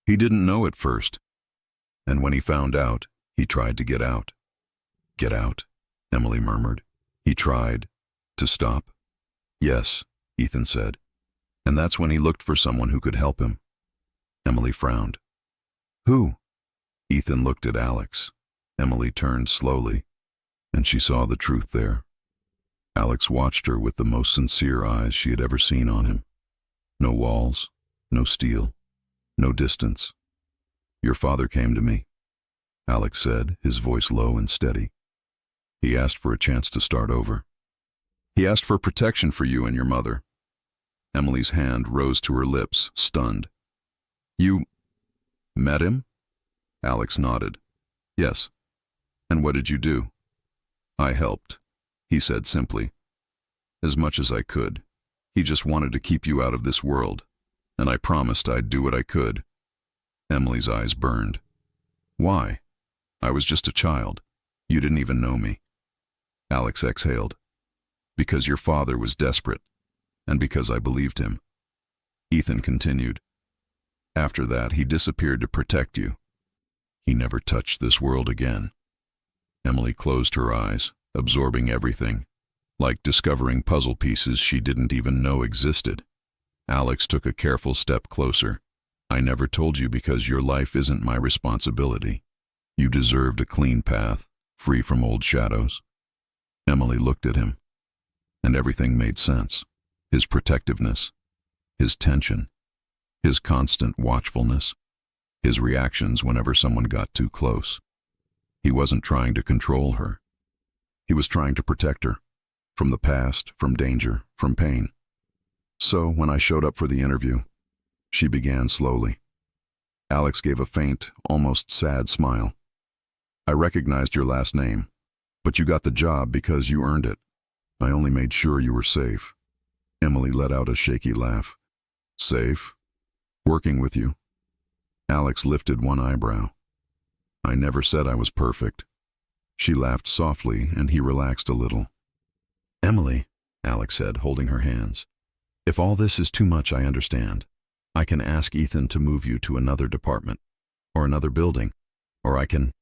S1: He didn't know at first. And when he found out, he tried to get out. Get out, Emily murmured. He tried to stop. Yes, Ethan said. And that's when he looked for someone who could help him. Emily frowned. Who? Ethan looked at Alex. Emily turned slowly, and she saw the truth there. Alex watched her with the most sincere eyes she had ever seen on him. No walls, no steel, no distance. Your father came to me, Alex said, his voice low and steady. He asked for a chance to start over. He asked for protection for you and your mother. Emily's hand rose to her lips, stunned. You met him? Alex nodded. Yes. And what did you do? I helped, he said simply. As much as I could. He just wanted to keep you out of this world, and I promised I'd do what I could. Emily's eyes burned. Why? I was just a child. You didn't even know me. Alex exhaled. Because your father was desperate, and because I believed him. Ethan continued. After that, he disappeared to protect you. He never touched this world again. Emily closed her eyes, absorbing everything, like discovering puzzle pieces she didn't even know existed. Alex took a careful step closer. I never told you because your life isn't my responsibility. You deserved a clean path, free from old shadows. Emily looked at him, and everything made sense. His protectiveness, his tension, his constant watchfulness, his reactions whenever someone got too close. He wasn't trying to control her. He was trying to protect her, from the past, from danger, from pain. So when I showed up for the interview, she began slowly. Alex gave a faint, almost sad smile. I recognized your last name, but you got the job because you earned it. I only made sure you were safe. Emily let out a shaky laugh. Safe? Working with you? Alex lifted one eyebrow. I never said I was perfect. She laughed softly, and he relaxed a little. Emily, Alex said, holding her hands. If all this is too much, I understand. I can ask Ethan to move you to another department, or another building, or I can...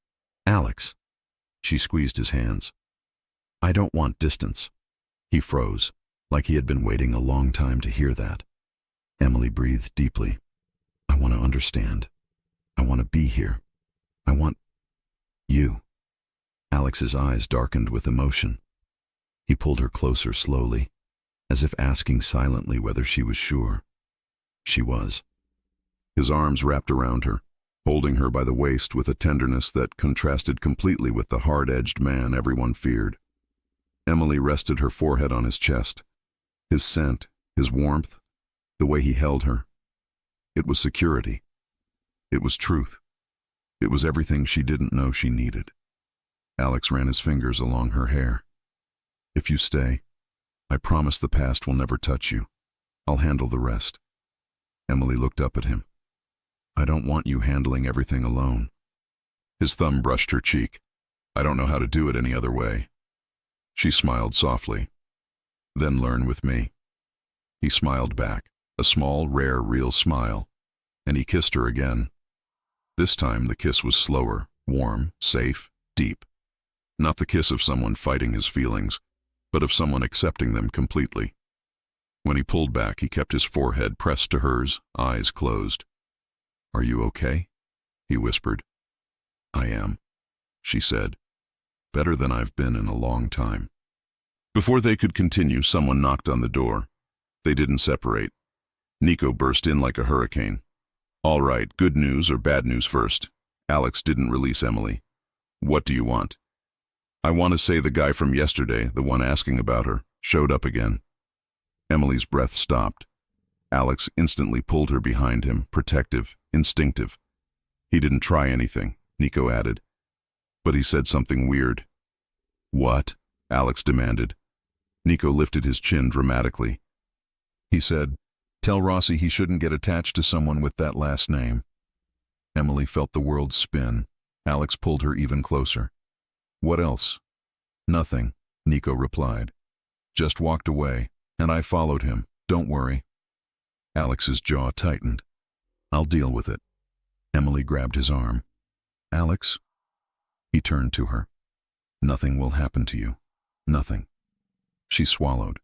S1: Alex. She squeezed his hands. I don't want distance. He froze, like he had been waiting a long time to hear that. Emily breathed deeply. I want to understand. I want to be here. I want you. Alex's eyes darkened with emotion. He pulled her closer slowly, as if asking silently whether she was sure. She was. His arms wrapped around her, holding her by the waist with a tenderness that contrasted completely with the hard-edged man everyone feared. Emily rested her forehead on his chest. His scent, his warmth, the way he held her. It was security. It was truth. It was everything she didn't know she needed. Alex ran his fingers along her hair. If you stay, I promise the past will never touch you. I'll handle the rest. Emily looked up at him. I don't want you handling everything alone. His thumb brushed her cheek. I don't know how to do it any other way. She smiled softly. Then learn with me. He smiled back, a small, rare, real smile, and he kissed her again. This time the kiss was slower, warm, safe, deep. Not the kiss of someone fighting his feelings, but of someone accepting them completely. When he pulled back, he kept his forehead pressed to hers, eyes closed. Are you okay? He whispered. I am, she said. Better than I've been in a long time. Before they could continue, someone knocked on the door. They didn't separate. Nico burst in like a hurricane. All right, good news or bad news first. Alex didn't release Emily. What do you want? I want to say the guy from yesterday, the one asking about her, showed up again. Emily's breath stopped. Alex instantly pulled her behind him, protective, instinctive. He didn't try anything, Nico added. But he said something weird. What? Alex demanded. Nico lifted his chin dramatically. He said, tell Rossi he shouldn't get attached to someone with that last name. Emily felt the world spin. Alex pulled her even closer. What else? Nothing, Nico replied. Just walked away, and I followed him. Don't worry. Alex's jaw tightened. I'll deal with it. Emily grabbed his arm. Alex? He turned to her. Nothing will happen to you. Nothing. She swallowed.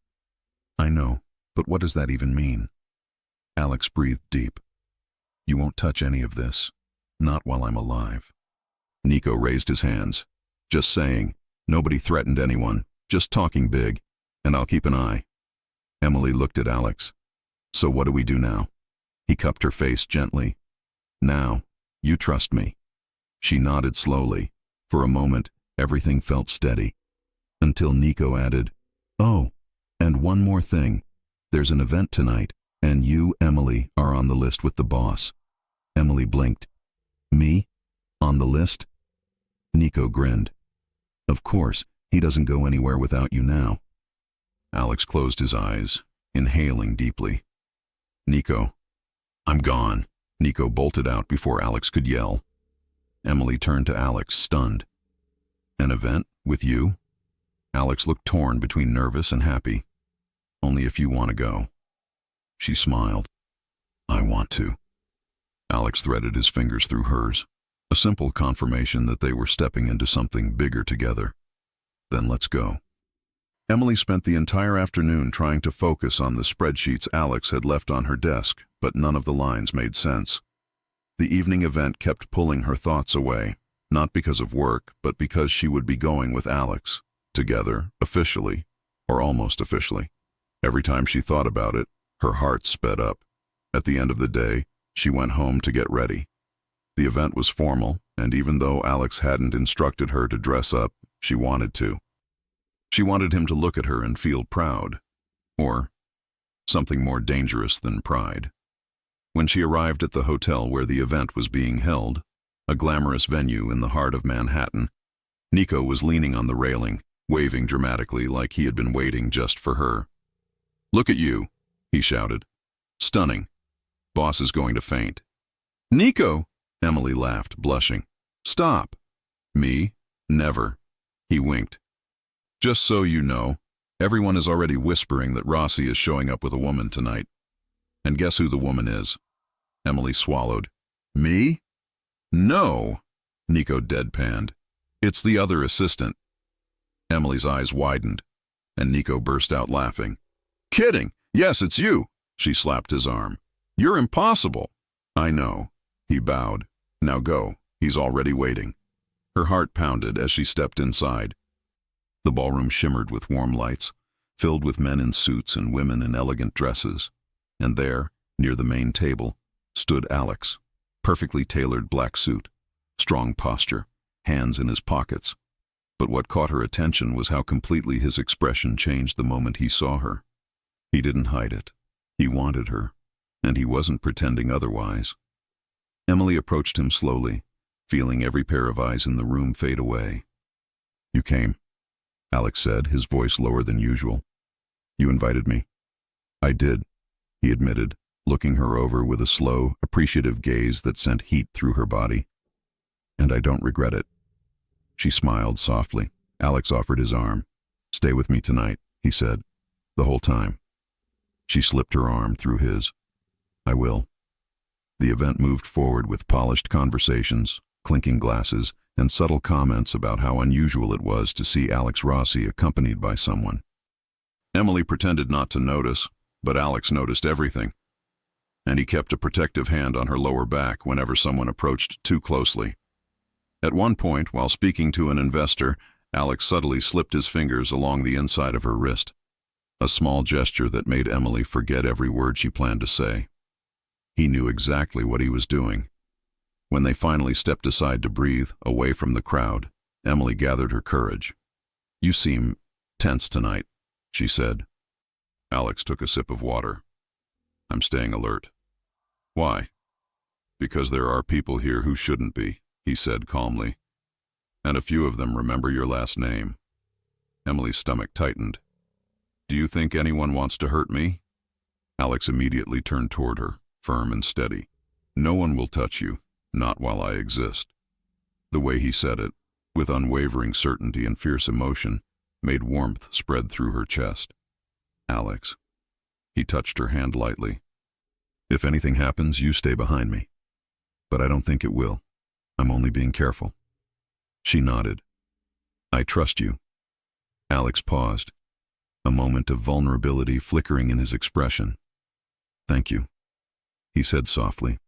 S1: I know, but what does that even mean? Alex breathed deep. You won't touch any of this. Not while I'm alive. Nico raised his hands. Just saying. Nobody threatened anyone. Just talking big. And I'll keep an eye. Emily looked at Alex. So what do we do now? He cupped her face gently. Now, you trust me. She nodded slowly. For a moment, everything felt steady. Until Nico added, oh, and one more thing. There's an event tonight, and you, Emily, are on the list with the boss. Emily blinked. Me? On the list? Nico grinned. Of course, he doesn't go anywhere without you now. Alex closed his eyes, inhaling deeply. Nico. I'm gone. Nico bolted out before Alex could yell. Emily turned to Alex, stunned. An event? With you? Alex looked torn between nervous and happy. Only if you want to go. She smiled. I want to. Alex threaded his fingers through hers, a simple confirmation that they were stepping into something bigger together. Then let's go. Emily spent the entire afternoon trying to focus on the spreadsheets Alex had left on her desk, but none of the lines made sense. The evening event kept pulling her thoughts away, not because of work, but because she would be going with Alex, together, officially, or almost officially. Every time she thought about it, her heart sped up. At the end of the day, she went home to get ready. The event was formal, and even though Alex hadn't instructed her to dress up, she wanted to. She wanted him to look at her and feel proud, or something more dangerous than pride. When she arrived at the hotel where the event was being held, a glamorous venue in the heart of Manhattan, Nico was leaning on the railing, waving dramatically like he had been waiting just for her. Look at you, he shouted. Stunning. Boss is going to faint. Nico, Emily laughed, blushing. Stop. Me? Never. He winked. Just so you know, everyone is already whispering that Rossi is showing up with a woman tonight. And guess who the woman is? Emily swallowed. Me? No, Nico deadpanned. It's the other assistant. Emily's eyes widened, and Nico burst out laughing. Kidding! Yes, it's you! She slapped his arm. You're impossible! I know. He bowed. Now go. He's already waiting. Her heart pounded as she stepped inside. The ballroom shimmered with warm lights, filled with men in suits and women in elegant dresses. And there, near the main table, stood Alex, perfectly tailored black suit, strong posture, hands in his pockets. But what caught her attention was how completely his expression changed the moment he saw her. He didn't hide it. He wanted her, and he wasn't pretending otherwise. Emily approached him slowly, feeling every pair of eyes in the room fade away. You came, Alex said, his voice lower than usual. You invited me. I did, he admitted, looking her over with a slow, appreciative gaze that sent heat through her body. And I don't regret it. She smiled softly. Alex offered his arm. Stay with me tonight, he said, the whole time. She slipped her arm through his. I will. The event moved forward with polished conversations, clinking glasses, and subtle comments about how unusual it was to see Alex Rossi accompanied by someone. Emily pretended not to notice, but Alex noticed everything, and he kept a protective hand on her lower back whenever someone approached too closely. At one point, while speaking to an investor, Alex subtly slipped his fingers along the inside of her wrist. a small gesture that made Emily forget every word she planned to say. He knew exactly what he was doing. When they finally stepped aside to breathe, away from the crowd, Emily gathered her courage. "You seem tense tonight," she said. Alex took a sip of water. "I'm staying alert." "Why?" "Because there are people here who shouldn't be," he said calmly. "And a few of them remember your last name." Emily's stomach tightened. "Do you think anyone wants to hurt me?" Alex immediately turned toward her, firm and steady. "No one will touch you, not while I exist." The way he said it, with unwavering certainty and fierce emotion, made warmth spread through her chest. "Alex." He touched her hand lightly. "If anything happens, you stay behind me. But I don't think it will. I'm only being careful." She nodded. "I trust you." Alex paused, a moment of vulnerability flickering in his expression. "Thank you," he said softly.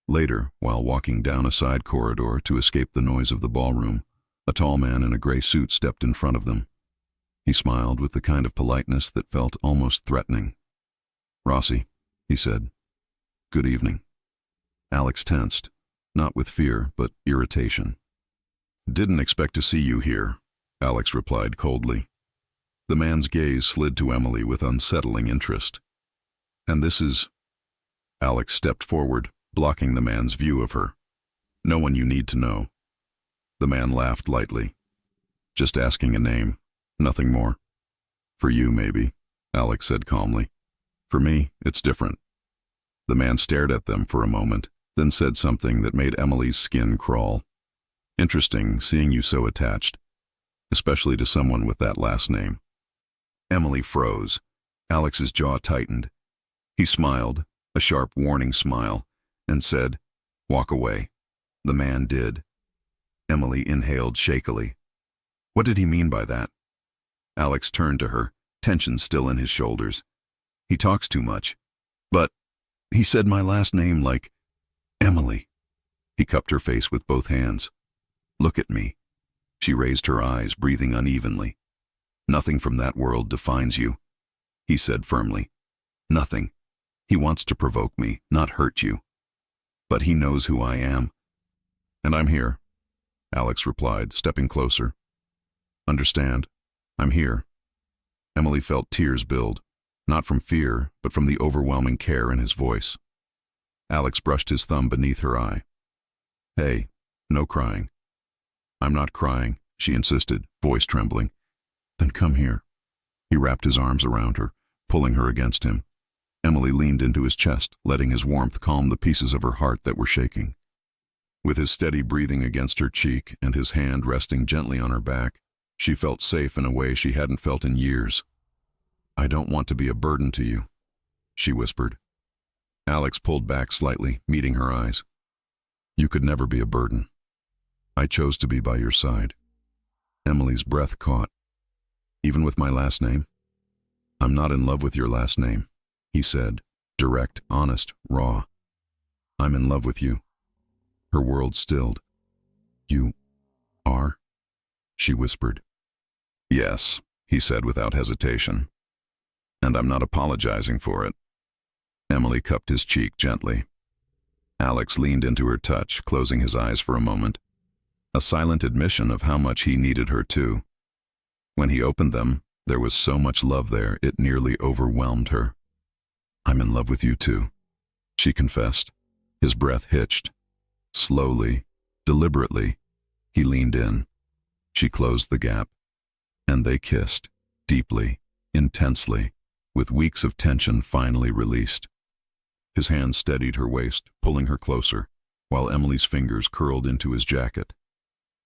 S1: Later, while walking down a side corridor to escape the noise of the ballroom, a tall man in a gray suit stepped in front of them. He smiled with the kind of politeness that felt almost threatening. "Rossi," he said. "Good evening." Alex tensed, not with fear, but irritation. "Didn't expect to see you here," Alex replied coldly. The man's gaze slid to Emily with unsettling interest. "And this is—" Alex stepped forward, blocking the man's view of her. "No one you need to know." The man laughed lightly. "Just asking a name, nothing more." "For you, maybe," Alex said calmly. "For me, it's different." The man stared at them for a moment, then said something that made Emily's skin crawl. "Interesting seeing you so attached, especially to someone with that last name." Emily froze. Alex's jaw tightened. He smiled, a sharp warning smile, and said, "Walk away." The man did. Emily inhaled shakily. What did he mean by that? Alex turned to her, tension still in his shoulders. "He talks too much. But he said my last name like Emily." He cupped her face with both hands. "Look at me." She raised her eyes, breathing unevenly. "Nothing from that world defines you," he said firmly. "Nothing. He wants to provoke me, not hurt you. But he knows who I am." "And I'm here," Alex replied, stepping closer. "Understand? I'm here." Emily felt tears build, not from fear, but from the overwhelming care in his voice. Alex brushed his thumb beneath her eye. "Hey, no crying." "I'm not crying," she insisted, voice trembling. "Then come here." He wrapped his arms around her, pulling her against him. Emily leaned into his chest, letting his warmth calm the pieces of her heart that were shaking. With his steady breathing against her cheek and his hand resting gently on her back, she felt safe in a way she hadn't felt in years. "I don't want to be a burden to you," she whispered. Alex pulled back slightly, meeting her eyes. "You could never be a burden. I chose to be by your side." Emily's breath caught. "Even with my last name?" "I'm not in love with your last name," he said, direct, honest, raw. "I'm in love with you." Her world stilled. "You are?" she whispered. "Yes," he said without hesitation. "And I'm not apologizing for it." Emily cupped his cheek gently. Alex leaned into her touch, closing his eyes for a moment. A silent admission of how much he needed her too. When he opened them, there was so much love there it nearly overwhelmed her. "I'm in love with you too," she confessed. His breath hitched. Slowly, deliberately, he leaned in. She closed the gap. And they kissed, deeply, intensely, with weeks of tension finally released. His hand steadied her waist, pulling her closer, while Emily's fingers curled into his jacket.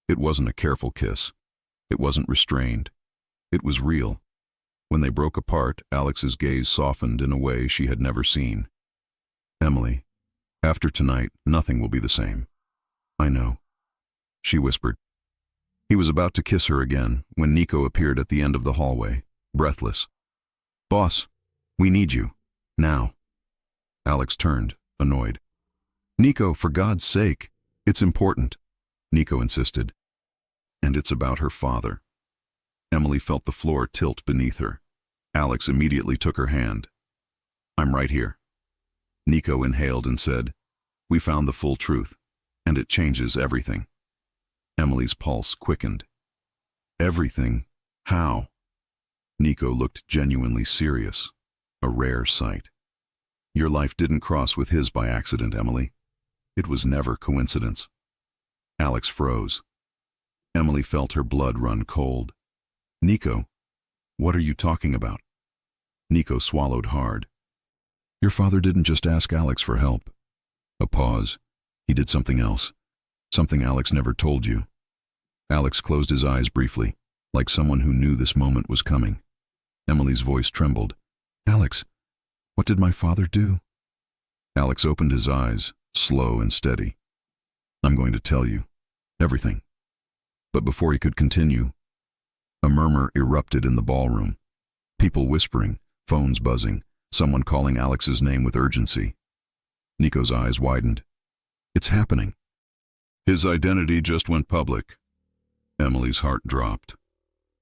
S1: It wasn't a careful kiss. It wasn't restrained. It was real. When they broke apart, Alex's gaze softened in a way she had never seen. "Emily, after tonight, nothing will be the same." "I know," she whispered. He was about to kiss her again when Nico appeared at the end of the hallway, breathless. "Boss, we need you. Now." Alex turned, annoyed. "Nico, for God's sake. It's important," Nico insisted. "And it's about her father." Emily felt the floor tilt beneath her. Alex immediately took her hand. I'm right here. Nico inhaled and said, we found the full truth, and it changes everything. Emily's pulse quickened. Everything? How? Nico looked genuinely serious, a rare sight. Your life didn't cross with his by accident, Emily. It was never coincidence. Alex froze. Emily felt her blood run cold. Nico, what are you talking about? Nico swallowed hard. Your father didn't just ask Alex for help. A pause. He did something else. Something Alex never told you. Alex closed his eyes briefly, like someone who knew this moment was coming. Emily's voice trembled. Alex, what did my father do? Alex opened his eyes, slow and steady. I'm going to tell you. Everything. But before he could continue, a murmur erupted in the ballroom. People whispering, phones buzzing, someone calling Alex's name with urgency. Nico's eyes widened. It's happening. His identity just went public. Emily's heart dropped.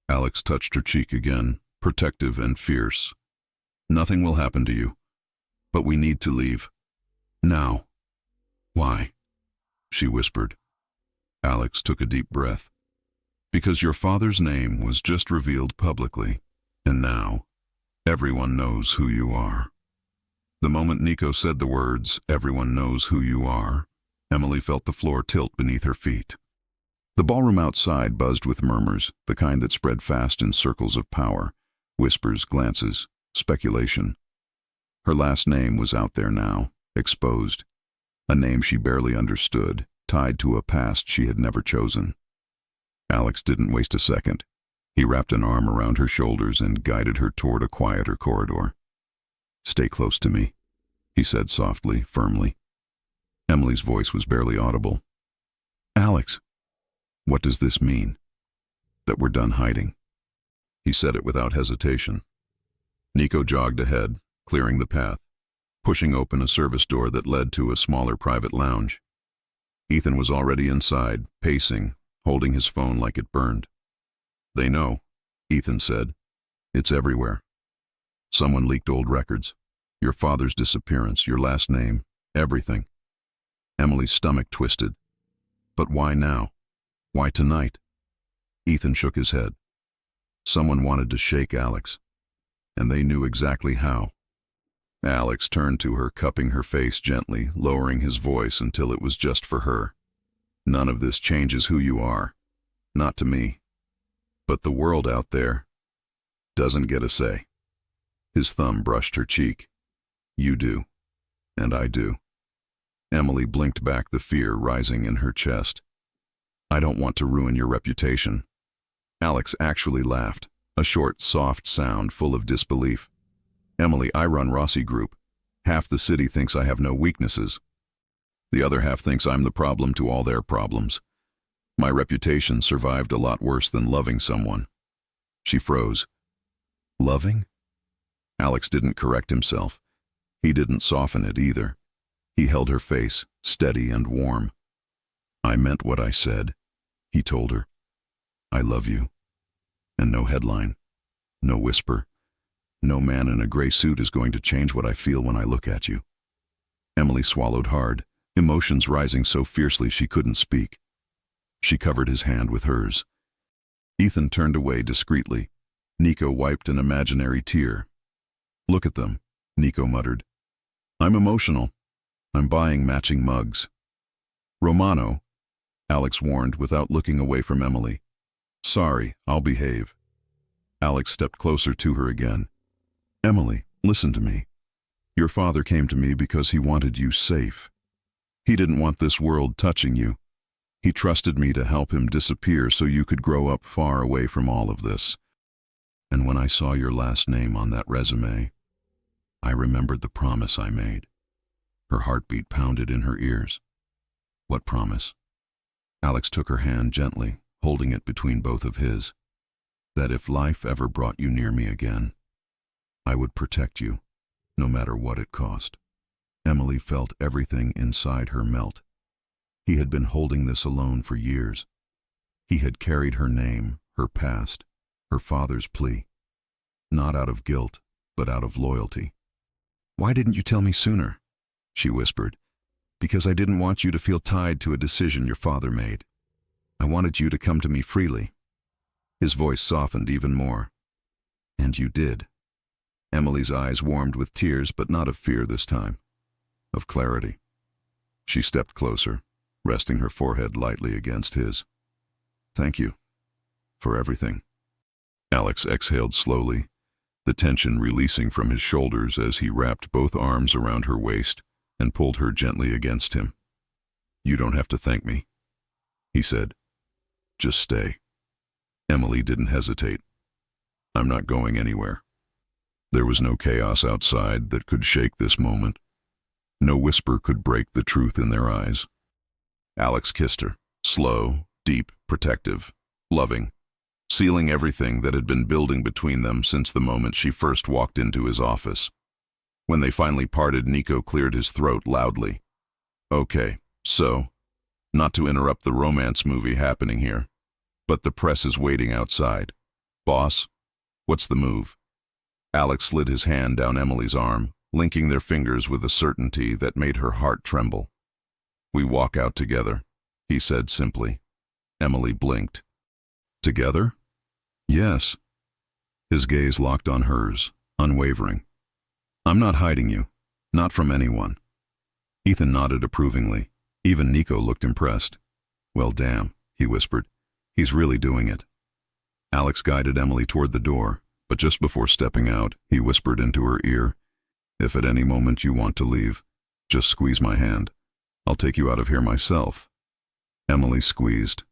S1: Alex touched her cheek again, protective and fierce. Nothing will happen to you, but we need to leave. Now. Why? She whispered. Alex took a deep breath. Because your father's name was just revealed publicly, and now everyone knows who you are. The moment Nico said the words, everyone knows who you are, Emily felt the floor tilt beneath her feet. The ballroom outside buzzed with murmurs, the kind that spread fast in circles of power, whispers, glances, speculation. Her last name was out there now, exposed, a name she barely understood, tied to a past she had never chosen. Alex didn't waste a second. He wrapped an arm around her shoulders and guided her toward a quieter corridor. Stay close to me, he said softly, firmly. Emily's voice was barely audible. Alex, what does this mean? That we're done hiding. He said it without hesitation. Nico jogged ahead, clearing the path, pushing open a service door that led to a smaller private lounge. Ethan was already inside, pacing, holding his phone like it burned. They know, Ethan said. It's everywhere. Someone leaked old records. Your father's disappearance, your last name, everything. Emily's stomach twisted. But why now? Why tonight? Ethan shook his head. Someone wanted to shake Alex, and they knew exactly how. Alex turned to her, cupping her face gently, lowering his voice until it was just for her. None of this changes who you are. Not to me. But the world out there doesn't get a say. His thumb brushed her cheek. You do. And I do. Emily blinked back, the fear rising in her chest. I don't want to ruin your reputation. Alex actually laughed, a short, soft sound full of disbelief. Emily, I run Rossi Group. Half the city thinks I have no weaknesses. The other half thinks I'm the problem to all their problems. My reputation survived a lot worse than loving someone. She froze. Loving? Alex didn't correct himself. He didn't soften it either. He held her face, steady and warm. I meant what I said, he told her. I love you. And no headline, no whisper, no man in a gray suit is going to change what I feel when I look at you. Emily swallowed hard, emotions rising so fiercely she couldn't speak. She covered his hand with hers. Ethan turned away discreetly. Nico wiped an imaginary tear. Look at them, Nico muttered. I'm emotional. I'm buying matching mugs. Romano, Alex warned without looking away from Emily. Sorry, I'll behave. Alex stepped closer to her again. Emily, listen to me. Your father came to me because he wanted you safe. He didn't want this world touching you. He trusted me to help him disappear so you could grow up far away from all of this. And when I saw your last name on that resume, I remembered the promise I made. Her heartbeat pounded in her ears. What promise? Alex took her hand gently, holding it between both of his. That if life ever brought you near me again, I would protect you, no matter what it cost. Emily felt everything inside her melt. He had been holding this alone for years. He had carried her name, her past, her father's plea. not out of guilt, but out of loyalty. "Why didn't you tell me sooner?" she whispered. "Because I didn't want you to feel tied to a decision your father made. I wanted you to come to me freely." His voice softened even more. "And you did." Emily's eyes warmed with tears, but not of fear this time, of clarity. She stepped closer, resting her forehead lightly against his. "Thank you. For everything." Alex exhaled slowly, the tension releasing from his shoulders as he wrapped both arms around her waist and pulled her gently against him. "You don't have to thank me," he said. "Just stay." Emily didn't hesitate. "I'm not going anywhere." There was no chaos outside that could shake this moment. No whisper could break the truth in their eyes. Alex kissed her, slow, deep, protective, loving, sealing everything that had been building between them since the moment she first walked into his office. When they finally parted, Nico cleared his throat loudly. "Okay, so, not to interrupt the romance movie happening here, but the press is waiting outside. Boss, what's the move?" Alex slid his hand down Emily's arm, linking their fingers with a certainty that made her heart tremble. "We walk out together," he said simply. Emily blinked. "Together?" "Yes." His gaze locked on hers, unwavering. "I'm not hiding you. Not from anyone." Ethan nodded approvingly. Even Nico looked impressed. "Well, damn," he whispered. "He's really doing it." Alex guided Emily toward the door, but just before stepping out, he whispered into her ear, "If at any moment you want to leave, just squeeze my hand. I'll take you out of here myself." Emily squeezed,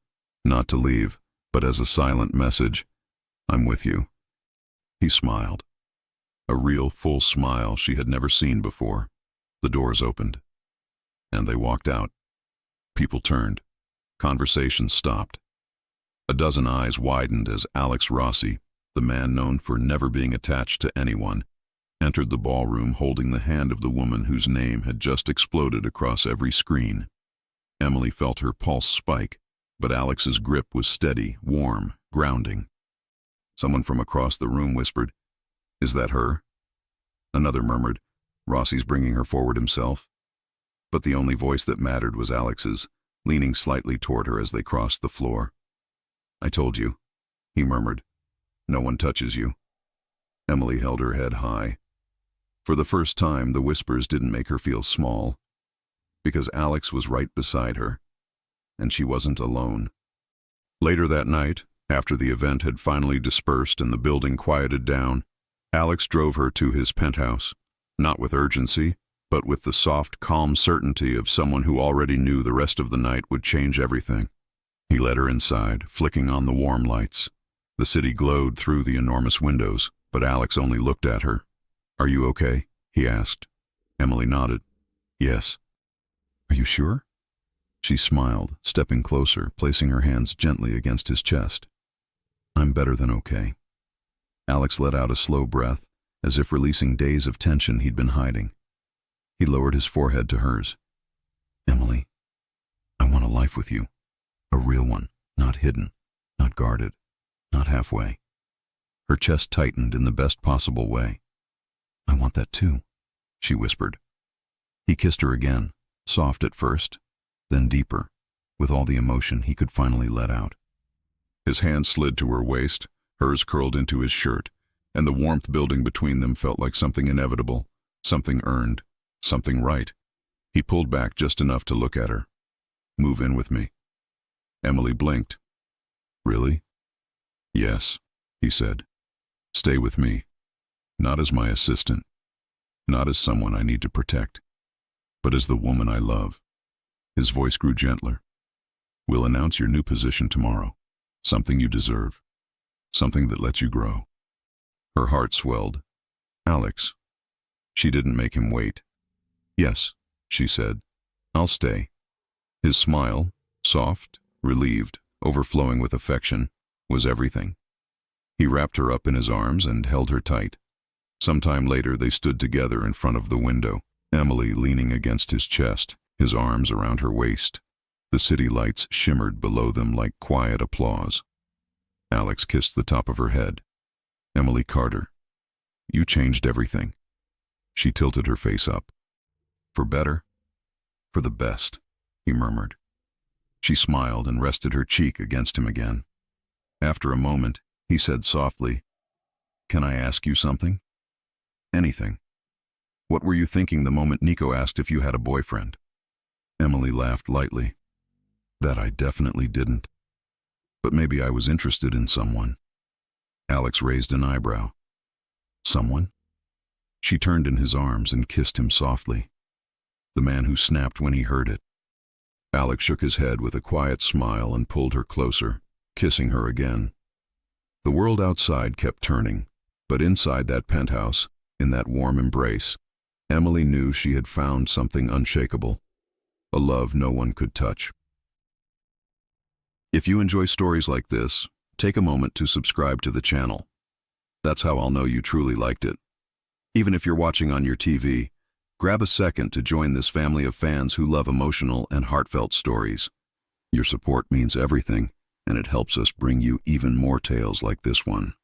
S1: not to leave, but as a silent message, "I'm with you." He smiled. A real, full smile she had never seen before. The doors opened, and they walked out. People turned. Conversation stopped. A dozen eyes widened as Alex Rossi, the man known for never being attached to anyone, entered the ballroom holding the hand of the woman whose name had just exploded across every screen. Emily felt her pulse spike, but Alex's grip was steady, warm, grounding. Someone from across the room whispered, "Is that her?" Another murmured, "Rossi's bringing her forward himself." But the only voice that mattered was Alex's, leaning slightly toward her as they crossed the floor. "I told you," he murmured. "No one touches you." Emily held her head high. For the first time, the whispers didn't make her feel small, because Alex was right beside her, and she wasn't alone. Later that night, after the event had finally dispersed and the building quieted down, Alex drove her to his penthouse, not with urgency, but with the soft, calm certainty of someone who already knew the rest of the night would change everything. He led her inside, flicking on the warm lights. The city glowed through the enormous windows, but Alex only looked at her. "Are you okay?" he asked. Emily nodded. "Yes." "Are you sure?" She smiled, stepping closer, placing her hands gently against his chest. "I'm better than okay." Alex let out a slow breath, as if releasing days of tension he'd been hiding. He lowered his forehead to hers. "Emily, I want a life with you. A real one, not hidden, not guarded, not halfway." Her chest tightened in the best possible way. "I want that too," she whispered. He kissed her again, soft at first, then deeper, with all the emotion he could finally let out. His hand slid to her waist, hers curled into his shirt, and the warmth building between them felt like something inevitable, something earned, something right. He pulled back just enough to look at her. "Move in with me." Emily blinked. "Really?" "Yes," he said. "Stay with me. Not as my assistant, not as someone I need to protect, but as the woman I love." His voice grew gentler. "We'll announce your new position tomorrow. Something you deserve. Something that lets you grow." Her heart swelled. "Alex." She didn't make him wait. "Yes," she said. "I'll stay." His smile, soft, relieved, overflowing with affection, was everything. He wrapped her up in his arms and held her tight. Sometime later they stood together in front of the window, Emily leaning against his chest, his arms around her waist. The city lights shimmered below them like quiet applause. Alex kissed the top of her head. Emily Carter, You changed everything. She tilted her face up. For better? For the best, he murmured. She smiled and rested her cheek against him again. After a moment, he said softly, "Can I ask you something?" "Anything." "What were you thinking the moment Nico asked if you had a boyfriend?" Emily laughed lightly. "That I definitely didn't. But maybe I was interested in someone." Alex raised an eyebrow. "Someone?" She turned in his arms and kissed him softly. The man who snapped when he heard it. Alex shook his head with a quiet smile and pulled her closer, kissing her again. The world outside kept turning, but inside that penthouse, in that warm embrace, Emily knew she had found something unshakable, a love no one could touch. If you enjoy stories like this, take a moment to subscribe to the channel. That's how I'll know you truly liked it. Even if you're watching on your TV, grab a second to join this family of fans who love emotional and heartfelt stories. Your support means everything, and it helps us bring you even more tales like this one.